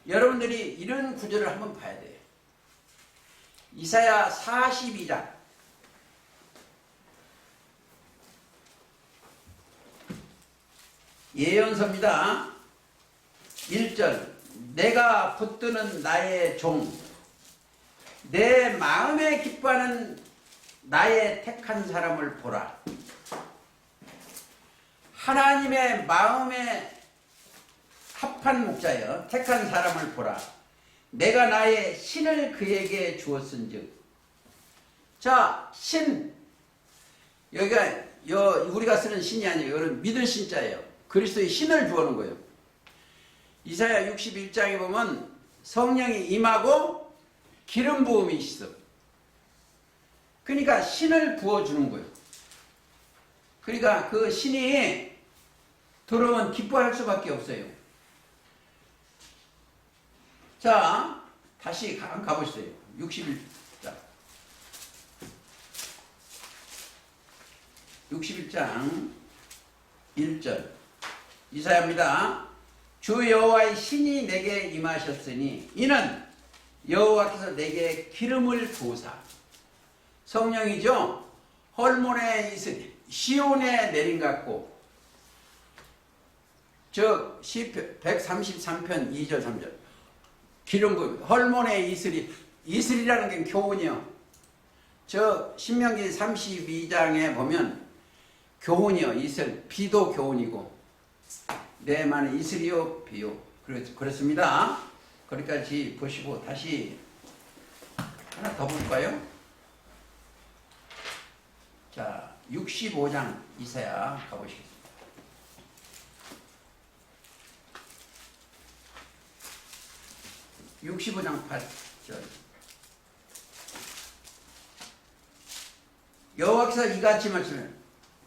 여러분들이 이런 구절을 한번 봐야 돼요. 이사야 42장. 예언서입니다. 1절. 내가 붙드는 나의 종, 내 마음에 기뻐하는 나의 택한 사람을 보라. 하나님의 마음에 합한 목자여 택한 사람을 보라. 내가 나의 신을 그에게 주었은즉. 자, 신, 여기가 우리가 쓰는 신이 아니에요. 이거는 믿을 신자예요. 그리스도의 신을 부어는 거예요. 이사야 61장에 보면 성령이 임하고 기름 부음이 있어. 그러니까 신을 부어주는 거예요. 그러니까 그 신이 들어오면 기뻐할 수밖에 없어요. 자, 다시 가보시죠. 61장. 61장 1절. 이사야입니다. 주 여호와의 신이 내게 임하셨으니 이는 여호와께서 내게 기름을 부으사. 성령이죠. 헐몬에 이슬이 시온에 내린 같고, 즉 시편 133편 2절 3절. 기름 부음. 헐몬에 이슬이라는 게 교훈이요. 저 신명기 32장에 보면 교훈이요. 이슬. 비도 교훈이고 내 만에 이슬이요 비요. 그렇습니다. 거기까지 보시고 다시 하나 더 볼까요? 자, 65장 이사야 가보시겠습니다. 65장 8절. 여호와께서 이같이 말씀해.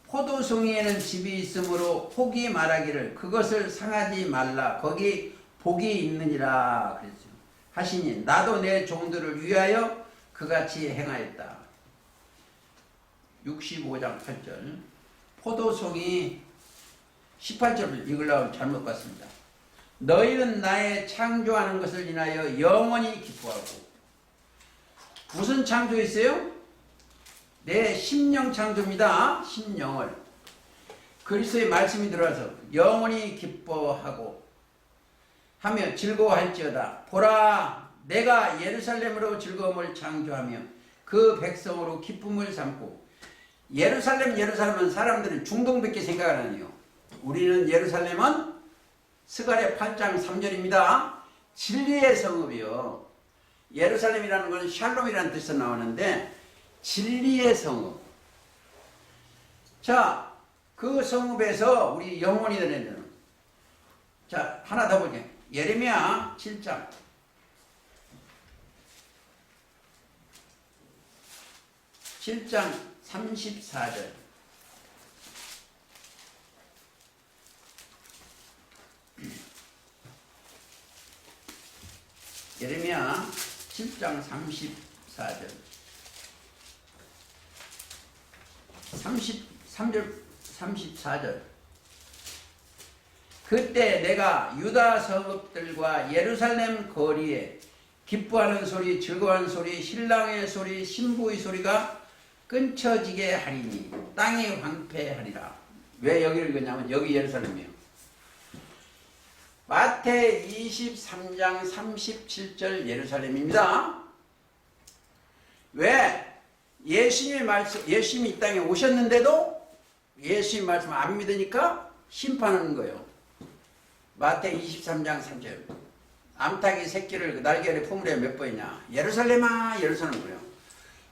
포도송이에는 집이 있으므로 혹이 말하기를 그것을 상하지 말라. 거기 복이 있느니라. 그랬죠. 하시니 나도 내 종들을 위하여 그같이 행하였다. 65장 8절. 포도송이 18절을 읽으려고 잘못 봤습니다. 너희는 나의 창조하는 것을 인하여 영원히 기뻐하고. 무슨 창조 있어요? 내 심령 창조입니다. 심령을. 그리스도의 말씀이 들어와서 영원히 기뻐하고 하며 즐거워할지어다. 보라, 내가 예루살렘으로 즐거움을 창조하며 그 백성으로 기쁨을 삼고. 예루살렘은 사람들은 중동밖에 생각을 안 해요. 우리는 예루살렘은 스가랴 8장 3절입니다. 진리의 성읍이요. 예루살렘이라는 것은 샬롬이라는 뜻에서 나오는데 진리의 성읍. 자, 그 성읍에서 우리 영혼이 되는 데는. 자, 하나 더 볼게요. 예레미야 7장. (7장) 34절. 예레미야 7장 34절. 33절 34절. 그때 내가 유다 성읍들과 예루살렘 거리에 기뻐하는 소리, 즐거워하는 소리, 신랑의 소리, 신부의 소리가 끊쳐지게 하리니 땅이 황폐하리라. 왜 여기를 읽었냐면 여기 예루살렘이에요. 마태 23장 37절 예루살렘입니다. 왜? 예수님이 이 땅에 오셨는데도 예수님 말씀 안 믿으니까 심판하는 거예요. 마태 23장 3절. 암탉이 새끼를 날개를 품으려 몇 번이냐. 예루살렘아 예루살렘 그래요.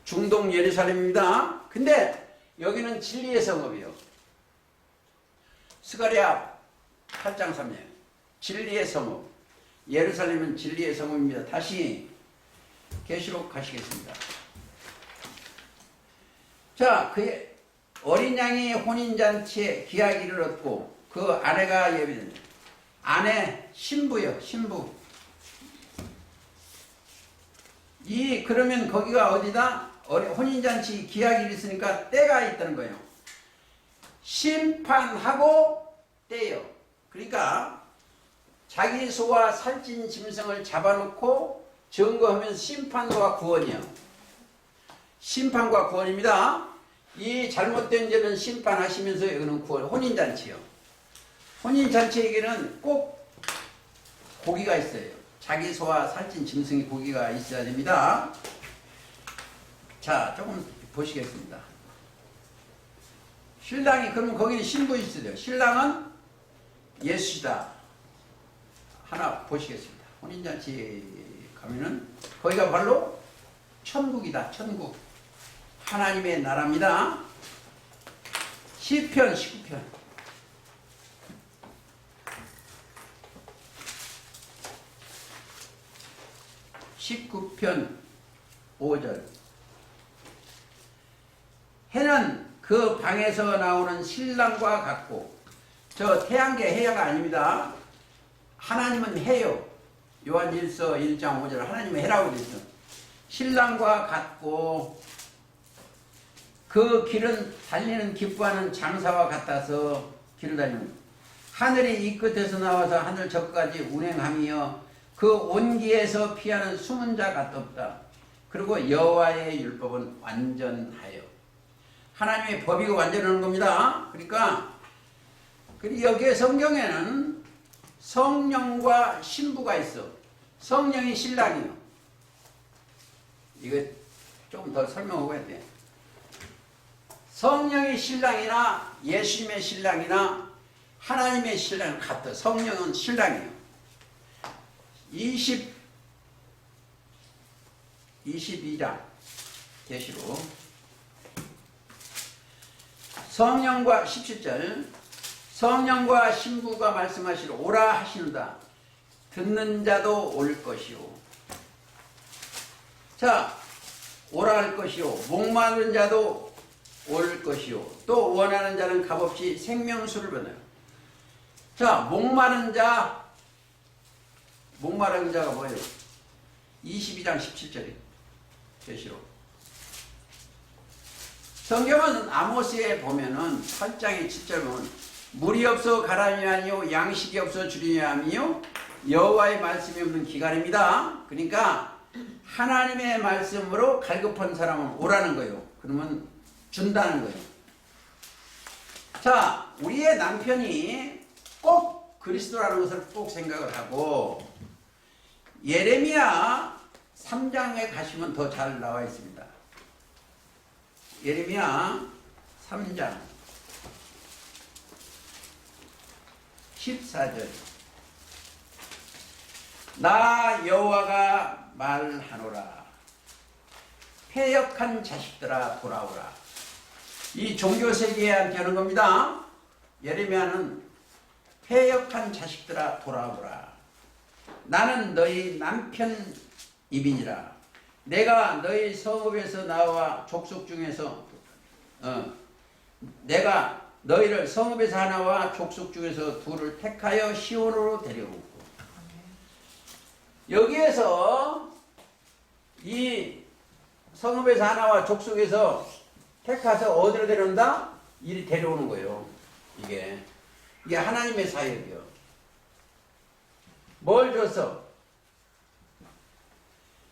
중동 예루살렘입니다. 근데 여기는 진리의 성읍이요. 스가랴 8장 3절. 진리의 성읍. 예루살렘은 진리의 성읍입니다. 다시 계시록 가시겠습니다. 자, 그 어린 양이 혼인잔치에 기하기를 얻고 그 아내가 예비된 아내 신부요. 신부. 그러면 거기가 어디다? 혼인잔치 기하기를 있으니까 때가 있다는 거예요. 심판하고 때요. 그러니까 자기 소와 살찐 짐승을 잡아놓고 증거하면서 심판과 구원이요. 심판과 구원입니다. 이 잘못된 죄는 심판하시면서 이거는 구원, 혼인잔치요. 혼인잔치에게는 꼭 고기가 있어요. 자기 소와 살찐 짐승이 고기가 있어야 됩니다. 자, 조금 보시겠습니다. 신랑이, 그러면 거기는 신부 있어요. 신랑은 예수다. 하나 보시겠습니다. 혼인잔치 가면은 거기가 바로 천국이다. 천국. 하나님의 나라입니다. 시편 19편 19편 5절. 해는 그 방에서 나오는 신랑과 같고, 저 태양계 해야가 아닙니다. 하나님은 해요. 요한일서 1장 5절 하나님은 해라고 그랬죠. 신랑과 같고 그 길은 달리는 기뻐하는 장사와 같아서 길을 달리는, 하늘이 이 끝에서 나와서 하늘 저까지 운행하며 그 온기에서 피하는 숨은 자 같없다. 그리고 여호와의 율법은 완전하여. 하나님의 법이고 완전한 겁니다. 그러니까 여기에 성경에는 성령과 신부가 있어. 성령이 신랑이요. 이거 조금 더 설명하고 해야 돼. 성령이 신랑이나 예수님의 신랑이나 하나님의 신랑은 같아. 성령은 신랑이에요. 22장 계시록 성령과 17절 성령과 신부가 말씀하시러 오라 하시는다. 듣는 자도 올 것이요. 자, 오라 할 것이요. 목마른 자도 올 것이요. 또 원하는 자는 값없이 생명수를 받아요. 자, 목마른 자가 뭐예요? 22장 17절에 계시록. 성경은 아모스에 보면은 8장의 7절 보면 물이 없어 가라니 아니요 양식이 없어 주리니 아니요 여호와의 말씀이 없는 기간입니다. 그러니까 하나님의 말씀으로 갈급한 사람은 오라는 거예요. 그러면 준다는 거예요. 자, 우리의 남편이 꼭 그리스도라는 것을 꼭 생각을 하고, 예레미야 3장에 가시면 더 잘 나와 있습니다. 예레미야 3장 14절. 나 여호와가 말하노라. 패역한 자식들아 돌아오라. 이 종교세계한테 하는 겁니다. 예레미야는 패역한 자식들아 돌아오라. 나는 너희 남편이니라. 내가 너희 성읍에서 나와 족속 중에서 내가 너희를 성읍에서 하나와 족속 중에서 둘을 택하여 시온으로 데려오고. 여기에서 이 성읍에서 하나와 족속에서 택하서 어디로 데려온다? 이리 데려오는 거예요. 이게 하나님의 사역이요. 뭘 줬어?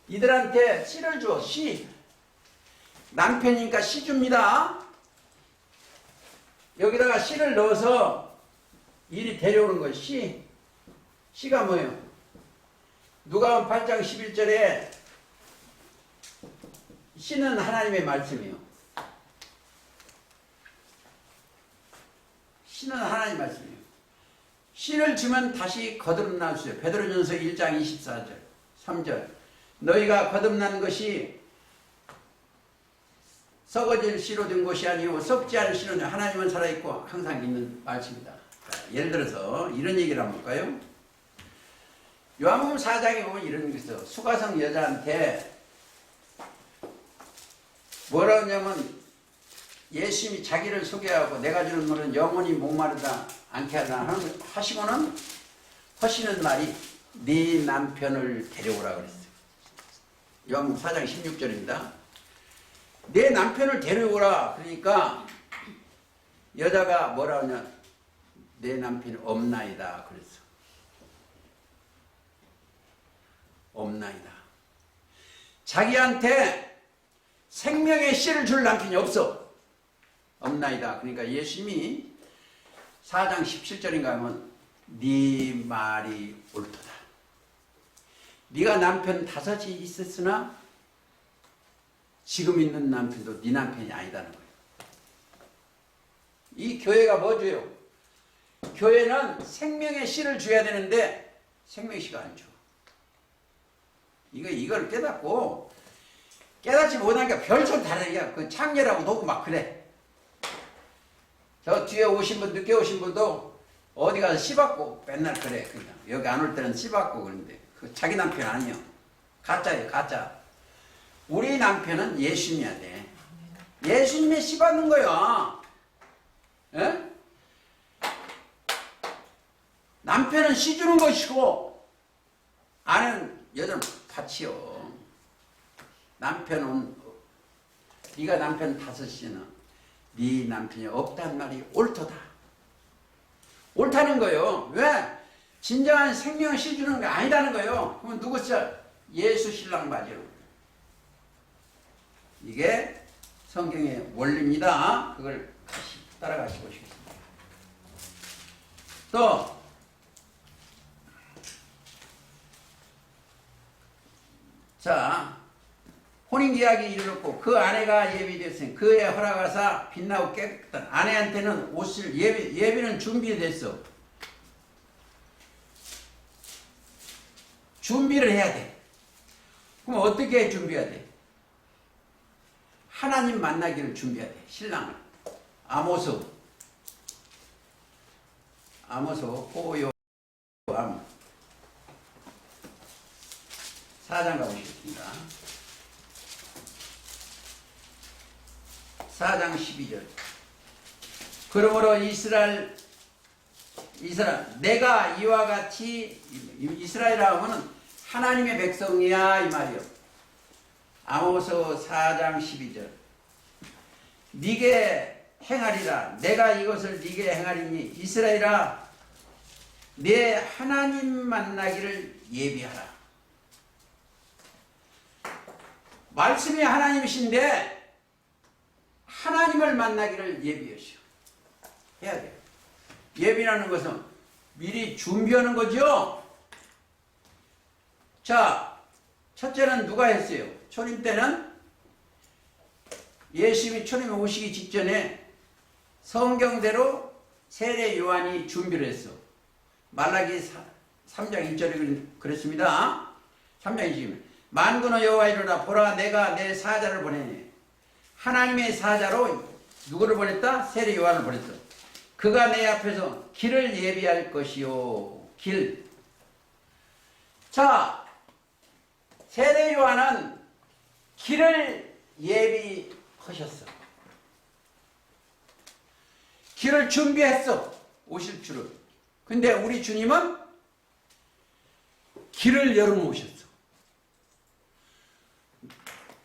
이들한테 씨를 줘. 씨. 남편이니까 씨 줍니다. 여기다가 씨를 넣어서 이리 데려오는 거예요. 씨. 씨가 뭐예요? 누가복음 8장 11절에 씨는 하나님의 말씀이에요. 씨는 하나님의 말씀이에요. 씨를 주면 다시 거듭날 수 있어요. 베드로전서 1장 24절 3절. 너희가 거듭난 것이 썩어질 씨로 된 것이 아니고 썩지 않은 씨로 된, 하나님은 살아있고 항상 있는 말씀입니다. 예를 들어서 이런 얘기를 한번 볼까요? 요한복음 4장에 보면 이런 게 있어요. 수가성 여자한테 뭐라 하냐면, 예수님이 자기를 소개하고 내가 주는 물은 영원히 목마르다 않게 하시고는 하시는 말이 네 남편을 데려오라 그랬어요. 요한복음 4장 16절입니다. 내 남편을 데려오라. 그러니까 여자가 뭐라 하냐, 내 남편이 없나이다 그랬어. 없나이다. 자기한테 생명의 씨를 줄 남편이 없어. 없나이다. 그러니까 예수님이 4장 17절인가 하면 네 말이 옳도다. 네가 남편 5이 있었으나 지금 있는 남편도 네 남편이 아니다는 거예요. 이 교회가 뭐 줘요? 교회는 생명의 씨를 줘야 되는데 생명의 씨가 안 줘. 이걸 깨닫고, 깨닫지 못하니까 별처럼 다르냐. 그 창녀라고 놓고 막 그래. 저 뒤에 오신 분, 늦게 오신 분도 어디 가서 씹었고 맨날 그래. 그냥 여기 안 올 때는 씹었고 그런데 그 자기 남편 아니요. 가짜예요, 가짜. 우리 남편은 예수님이야 돼. 예수님이 씹었는 거야. 예? 남편은 씻주는 것이고 아내는 여자는 밭이요. 남편은 네가 남편 5이나 네 남편이 없단 말이 옳도다. 옳다는 거예요. 왜? 진정한 생명을 씻주는 게 아니다는 거예요. 그럼 누구죠? 예수 신랑 맞이로. 이게 성경의 원리입니다. 그걸 따라가시고 싶습니다. 또 자, 혼인계약이 이르렀고 그 아내가 예비되었으니 그의 허락하사 빛나고 깨끗한 아내한테는 옷을 예비는 준비됐어. 준비를 해야 돼. 그럼 어떻게 준비해야 돼? 하나님 만나기를 준비해야 돼. 신랑을. 아모스 호요 암 4장 가보시겠습니다. 4장 12절. 그러므로 이스라엘 내가 이와 같이 이스라엘이라 하면은 하나님의 백성이야 이 말이요. 아모스 4장 12절. 네게 행하리라. 내가 이것을 네게 행하리니 이스라엘아 내 하나님 만나기를 예비하라. 말씀이 하나님이신데 하나님을 만나기를 예비하시오. 해야 돼요. 예비라는 것은 미리 준비하는 거죠. 자, 첫째는 누가 했어요? 초림 때는 예수님이 초림에 오시기 직전에 성경대로 세례 요한이 준비를 했어. 말라기 3장 1절에 그랬습니다. 3장 2절. 만군의 여호와 이르라 보라 내가 내 사자를 보내니 하나님의 사자로 누구를 보냈다? 세례 요한을 보냈어. 그가 내 앞에서 길을 예비할 것이요. 길. 자, 세례 요한은 길을 예비하셨어. 길을 준비했어. 오실 줄을. 근데 우리 주님은 길을 열어놓으셨어.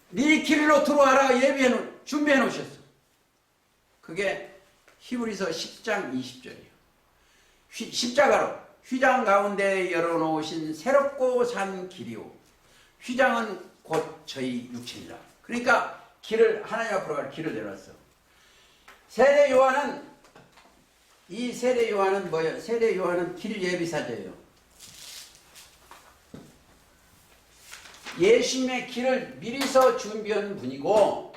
네 길로 들어와라 준비해 놓으셨어. 그게 히브리서 10장 20절이에요. 십자가로 휘장 가운데 열어놓으신 새롭고 산 길이요. 휘장은 곧 저희 육체이라. 그러니까 하나님 앞으로 갈 길을 내놨어. 세례 요한은 뭐예요? 세례 요한은 길 예비사제예요. 예수님의 길을 미리서 준비한 분이고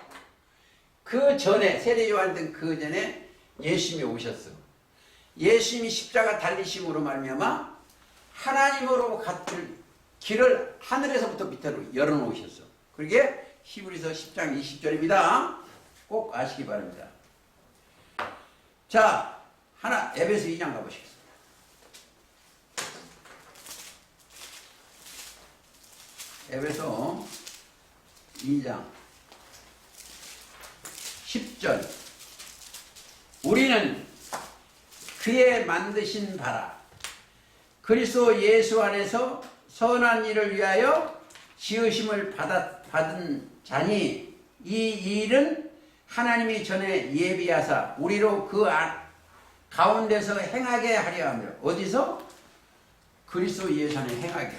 그 전에 세례 요한 등 그 전에 예수님이 오셨어. 예수님이 십자가 달리심으로 말미암아 하나님으로 같을 길을 하늘에서부터 밑으로 열어놓으셨어. 그게 히브리서 10장 20절입니다. 꼭 아시기 바랍니다. 자, 에베소 2장 가보시겠습니다. 에베소 2장 10절. 우리는 그의 만드신 바라 그리스도 예수 안에서 선한 일을 위하여 지으심을 받은 자니 이 일은 하나님이 전에 예비하사 우리로 그 가운데서 행하게 하려 하며. 어디서? 그리스도 예수 안에 행하게.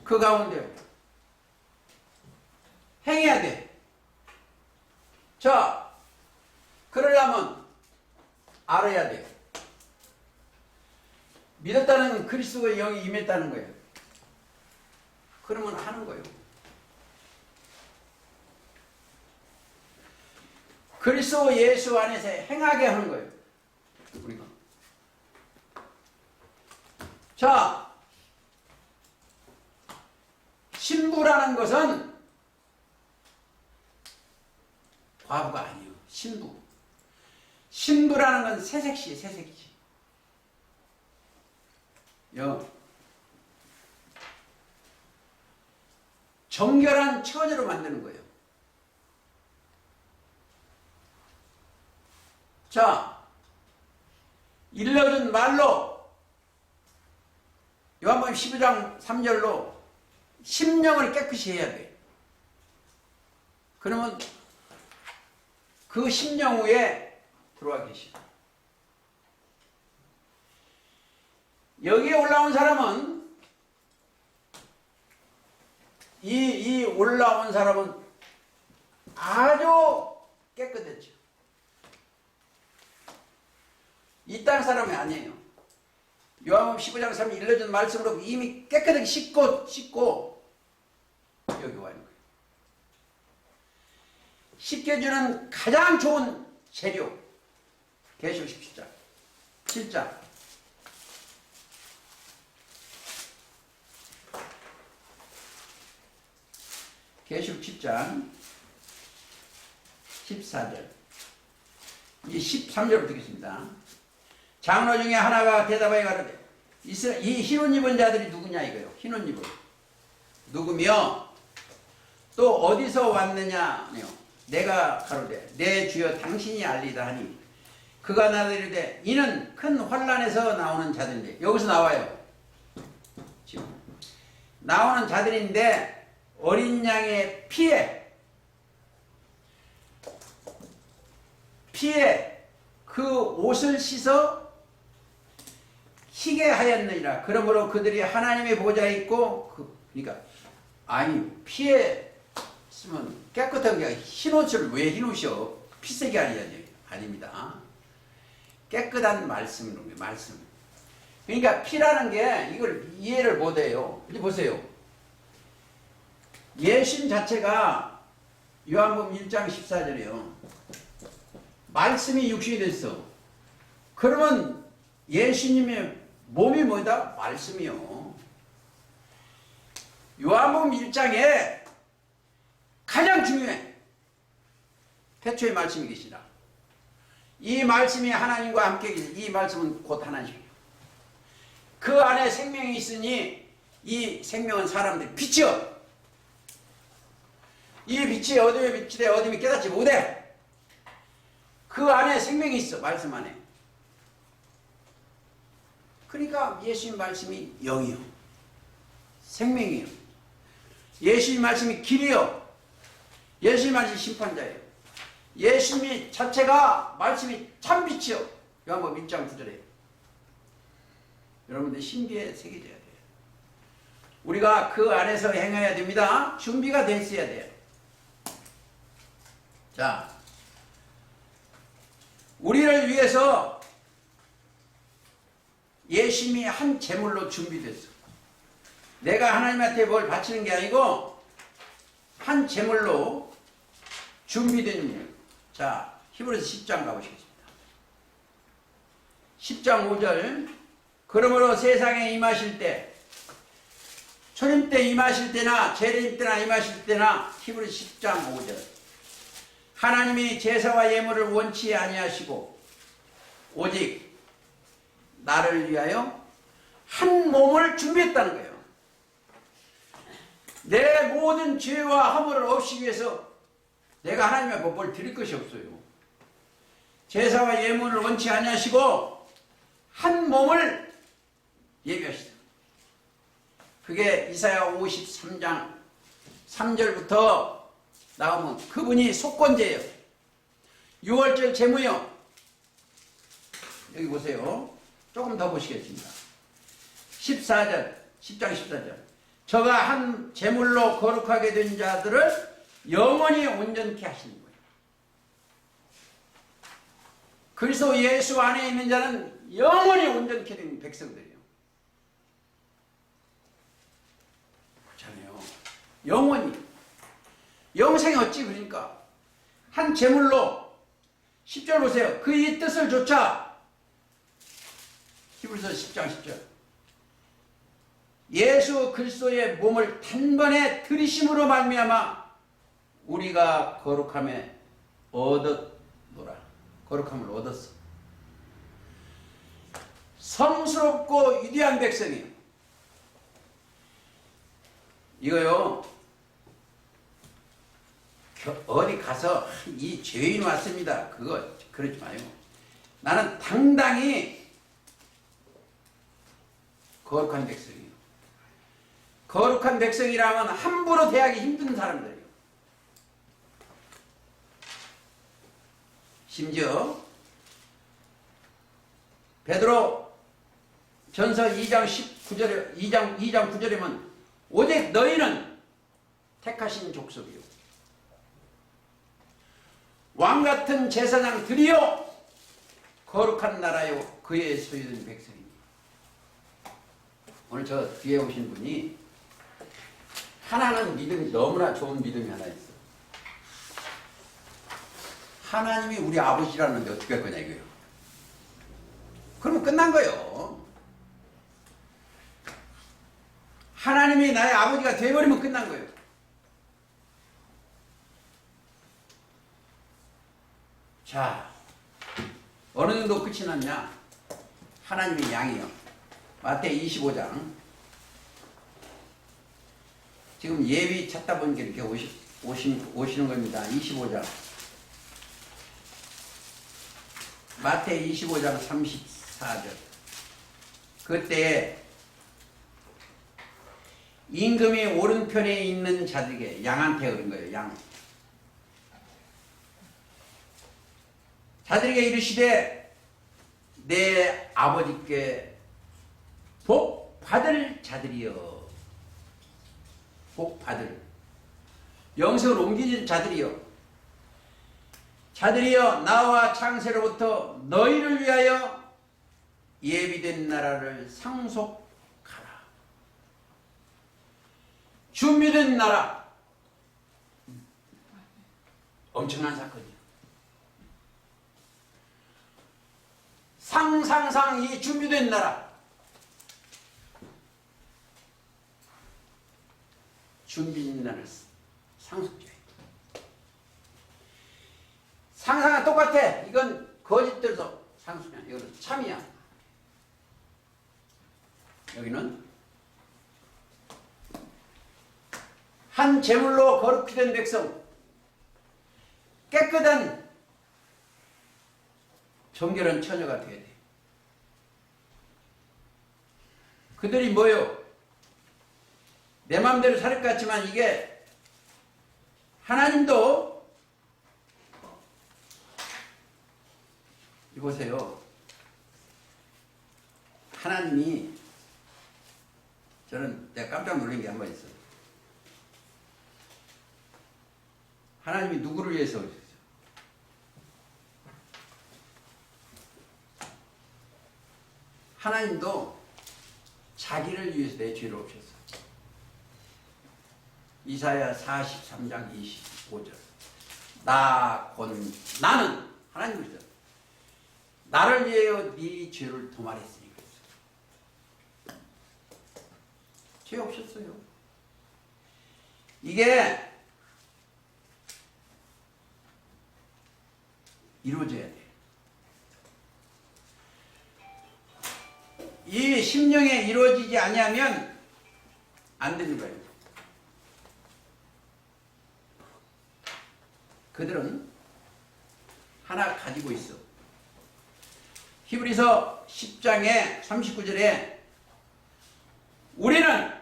그 가운데 행해야 돼. 자, 그러려면 알아야 돼요. 믿었다는 건 그리스도의 영이 임했다는 거예요. 그러면 하는 거예요. 그리스도 예수 안에서 행하게 하는 거예요. 우리가. 자, 신부라는 것은 과부가 아니에요. 신부. 신부라는 건 새색시, 새색시. 정결한 처제로 만드는 거예요. 자, 일러준 말로 요한복음 15장 3절로 심령을 깨끗이 해야 돼. 그러면 그 심령 위에 들어와 계시다. 여기에 올라온 사람은 이 올라온 사람은 아주 깨끗했죠. 이 땅 사람이 아니에요. 요한복음 15장 3절 일러준 말씀으로 이미 깨끗하게 씻고 여기 와 있는 거예요. 씻겨주는 가장 좋은 재료. 계시록 17장 7장 계시록 10장 14절 이 13절부터 듣겠습니다. 장로 중에 하나가 대답하여 가로되 이 흰옷 입은 자들이 누구냐 이거요. 흰옷 입은 누구며 또 어디서 왔느냐요. 내가 가로되 내 주여 당신이 알리다 하니 그가 나더러 이르되 이는 큰 환난에서 나오는 자들인데 여기서 나와요. 지금 나오는 자들인데 어린 양의 피에 그 옷을 씻어 희게 하였느니라. 그러므로 그들이 하나님의 보좌에 있고 그러니까 아니 피에 쓰면 깨끗한 게 흰옷을 왜 흰옷이요? 피색이 아닙니다. 깨끗한 말씀으로 말씀. 그러니까 피라는 게 이걸 이해를 못해요. 이제 보세요. 예수님 자체가 요한복음 1장 14절이요. 말씀이 육신이 됐어. 그러면 예수님의 몸이 뭐다? 말씀이요. 요한복음 1장에 가장 중요해. 태초에 말씀이 계시라. 이 말씀이 하나님과 함께 계시라. 이 말씀은 곧 하나님이에요. 그 안에 생명이 있으니 이 생명은 사람들이 빛이요. 이 빛이 어둠에 비치되 어둠이 깨닫지 못해. 그 안에 생명이 있어. 말씀 안에. 그러니까 예수님 말씀이 영이요. 생명이요. 예수님 말씀이 길이요. 예수님 말씀이 심판자예요. 예수님 자체가 말씀이 참빛이요. 요한복음 1장 9절에. 여러분들 신비에 새겨져야 돼요. 우리가 그 안에서 행해야 됩니다. 준비가 돼 있어야 돼요. 자, 우리를 위해서 예수님이 한 제물로 준비됐어. 내가 하나님한테 뭘 바치는 게 아니고 한 제물로 준비된 일. 자, 히브리서 10장 가보시겠습니다. 10장 5절. 그러므로 세상에 임하실 때, 초림 때 임하실 때나 재림 때나 임하실 때나 히브리서 10장 5절. 하나님이 제사와 예물을 원치 아니하시고 오직 나를 위하여 한 몸을 준비했다는 거예요. 내 모든 죄와 허물을 없애기 위해서 내가 하나님의 법을 드릴 것이 없어요. 제사와 예물을 원치 아니하시고 한 몸을 예비하시다. 그게 이사야 53장 3절부터 나오면 그분이 속건제예요. 6월절 제무요. 여기 보세요. 조금 더 보시겠습니다. 14절 10장 14절. 저가 한 제물로 거룩하게 된 자들을 영원히 온전케 하시는 거예요. 그리스도 예수 안에 있는 자는 영원히 온전케 된 백성들이에요. 그렇잖아요. 영원히. 영생이 어찌 그러니까 한 제물로 10절 보세요. 그의 뜻을 좇아. 히브리서 10장 10절. 예수 그리스도의 몸을 단번에 들이심으로 말미암아 우리가 거룩함에 얻었노라. 거룩함을 얻었어. 성스럽고 위대한 백성이요. 이거요, 어디 가서 이 죄인 왔습니다, 그거 그러지 마요. 나는 당당히 거룩한 백성이에요. 거룩한 백성이라면 함부로 대하기 힘든 사람들이에요. 심지어 베드로 전서 2장 19절에 2장 9절에면 오직 너희는 택하신 족속이요 왕같은 제사장들이요 거룩한 나라요 그의 소유된 백성입니다. 오늘 저 뒤에 오신 분이 하나는 믿음이 너무나 좋은 믿음이 하나 있어. 하나님이 우리 아버지라는데 어떻게 할 거냐 이거예요. 그러면 끝난 거예요. 하나님이 나의 아버지가 되어버리면 끝난 거예요. 자, 어느 정도 끝이 났냐? 하나님의 양이요. 마태복음 25장. 지금 예비 찾다 보니까 이렇게 오시는 겁니다. 25장. 마태복음 25장 34절. 그때 임금이 오른편에 있는 자들에게 양한테 그런 거예요. 양. 자들에게 이르시되 내 아버지께 복 받을 자들이여. 복 받을. 영생을 옮기는 자들이여. 자들이여 나와 창세로부터 너희를 위하여 예비된 나라를 상속하라. 준비된 나라. 엄청난 사건이야. 상상상 이 준비된 나라. 준비된 나라를 상속줘야 돼. 상상은 똑같아. 이건 거짓들도 상속이야. 이거는 참이야. 여기는 한 제물로 거룩히 된 백성, 깨끗한 정결한 처녀가 되어야 돼. 그들이 뭐요? 내 마음대로 살 것 같지만 이게 하나님도 이보세요. 하나님이 저는 내가 깜짝 놀란 게 한 번 있어요. 하나님이 누구를 위해서 오셨어요? 하나님도 자기를 위해서 내 죄를 오셨어요. 이사야 43장 25절. 나는 하나님이죠. 나를 위하여 네 죄를 도말했으니 그랬어요. 죄 없었어요. 이게 이루어져야 돼. 이 심령에 이루어지지 아니하면 안 되는 거예요. 그들은 하나 가지고 있어. 히브리서 10장에 39절에 우리는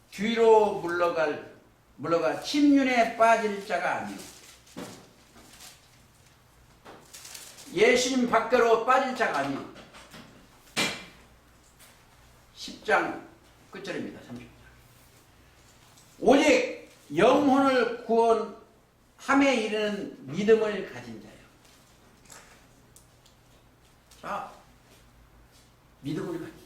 뒤로 물러가 침륜에 빠질 자가 아니요. 예수님 밖으로 빠질 자가 아니요. 10장 끝절입니다. 30절. 오직 영혼을 구원함에 이르는 믿음을 가진 자예요. 자, 믿음을 가진 자예요.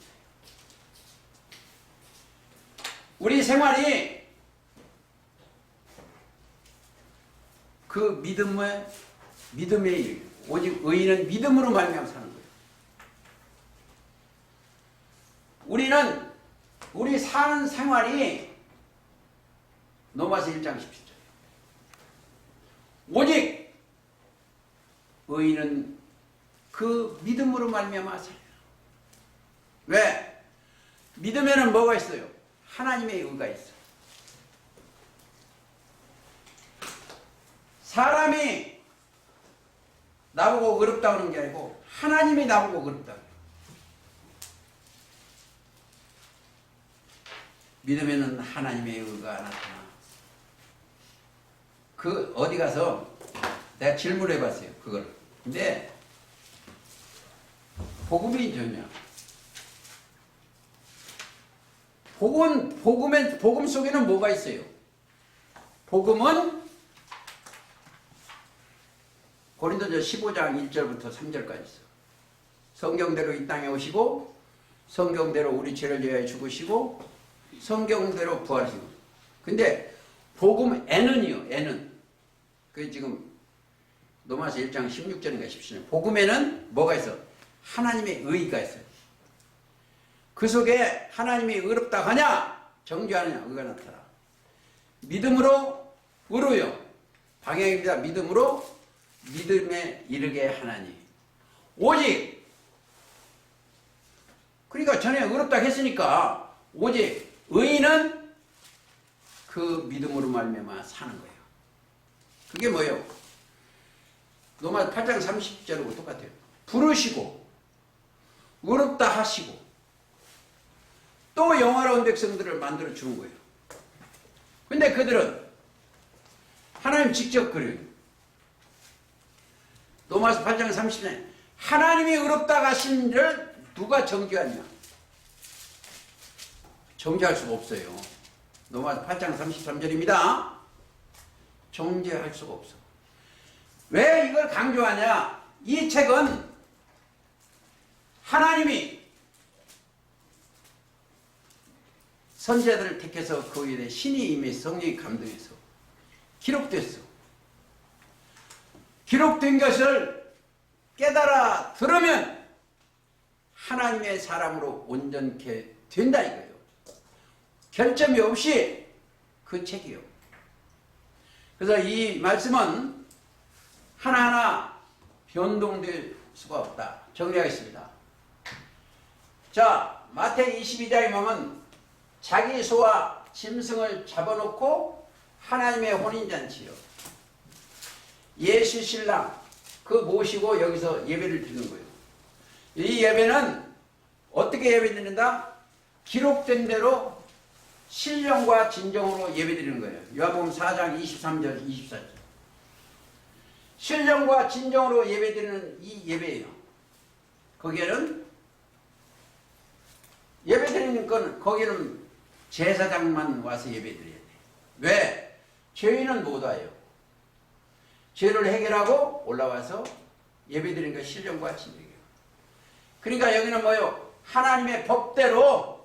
우리 생활이 그 믿음의 일, 오직 의인은 믿음으로 말미암아 사는 거예요. 우리 사는 생활이 로마서 1장 17절. 오직 의인은 그 믿음으로 말미암아 살아요. 왜? 믿음에는 뭐가 있어요? 하나님의 의가 있어. 사람이 나보고 어렵다고 하는 게 아니고 하나님이 나보고 어렵다고 해요. 믿음에는 하나님의 의가 나타나. 그 어디 가서 내가 질문해 봤어요. 그걸. 근데 복음이 좋냐? 복음 속에는 뭐가 있어요? 복음은 고린도전 15장 1절부터 3절까지 있어. 성경대로 이 땅에 오시고 성경대로 우리 죄를 위하여 죽으시고 성경대로 부활하시고. 근데 복음에는요. 에는 그 지금 로마서 1장 16절인가 17절. 복음에는 뭐가 있어? 하나님의 의가 있어요. 그 속에 하나님이 의롭다 하냐? 정죄하느냐? 의가 나타나. 믿음으로 의로요. 방향입니다. 믿음으로 믿음에 이르게 하나니. 오직 그러니까 전에 의롭다 했으니까 오직 의인은 그 믿음으로 말미암아 사는 거예요. 그게 뭐예요? 로마서 8장 30절하고 똑같아요. 부르시고 의롭다 하시고 또 영화로운 백성들을 만들어 주는 거예요. 근데 그들은 하나님 직접 그래요. 로마서 8장 30절에 하나님이 의롭다 하신 를 누가 정죄하냐? 정죄할 수가 없어요. 로마서 8장 33절입니다. 정죄할 수가 없어. 왜 이걸 강조하냐? 이 책은 하나님이 선지자들을 택해서 그 일에 신이 임해서 성령이 감동해서 기록됐어. 기록된 것을 깨달아 들으면 하나님의 사람으로 온전케 된다 이거예요. 결점이 없이 그 책이요. 그래서 이 말씀은 하나하나 변동될 수가 없다. 정리하겠습니다. 자, 마태 22장에 보면 자기 소와 짐승을 잡아놓고 하나님의 혼인잔치요. 예수 신랑 그 모시고 여기서 예배를 드리는 거예요. 이 예배는 어떻게 예배 드린다? 기록된 대로 신령과 진정으로 예배 드리는 거예요. 요한복음 4장 23절 24절. 신령과 진정으로 예배 드리는 이 예배예요. 거기에는 예배 드리는 건 거기는 제사장만 와서 예배 드려야 돼. 왜? 죄인은 못 와요. 죄를 해결하고 올라와서 예배 드리는 게 신령과 진정이에요. 그러니까 여기는 뭐예요? 하나님의 법대로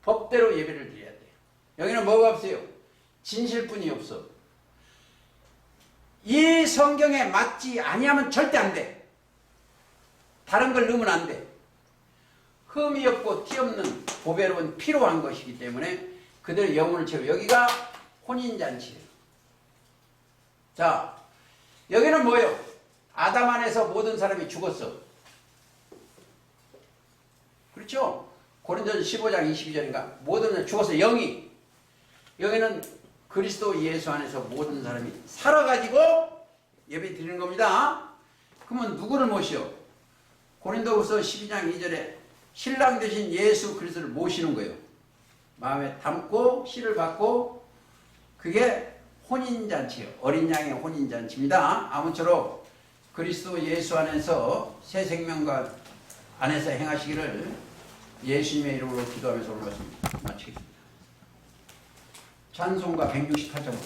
예배를 드려야 돼요. 여기는 뭐가 없어요? 진실뿐이 없어. 이 성경에 맞지 아니하면 절대 안 돼. 다른 걸 넣으면 안 돼. 흠이 없고 티 없는 보배로운 필요한 것이기 때문에 그들의 영혼을 채워. 여기가 혼인잔치예요. 자, 여기는 뭐예요? 아담 안에서 모든 사람이 죽었어. 그렇죠? 고린도전 15장 22절인가? 모든 사람이 죽었어. 영이. 여기는 그리스도 예수 안에서 모든 사람이 살아가지고 예배 드리는 겁니다. 그러면 누구를 모셔? 고린도후서 12장 2절에 신랑 되신 예수 그리스도를 모시는 거예요. 마음에 담고 씨를 받고 그게 혼인잔치예요. 어린 양의 혼인잔치입니다. 아무쪼록 그리스도 예수 안에서 새 생명과 안에서 행하시기를 예수님의 이름으로 기도하면서 오늘 말씀 마치겠습니다. 찬송가 168장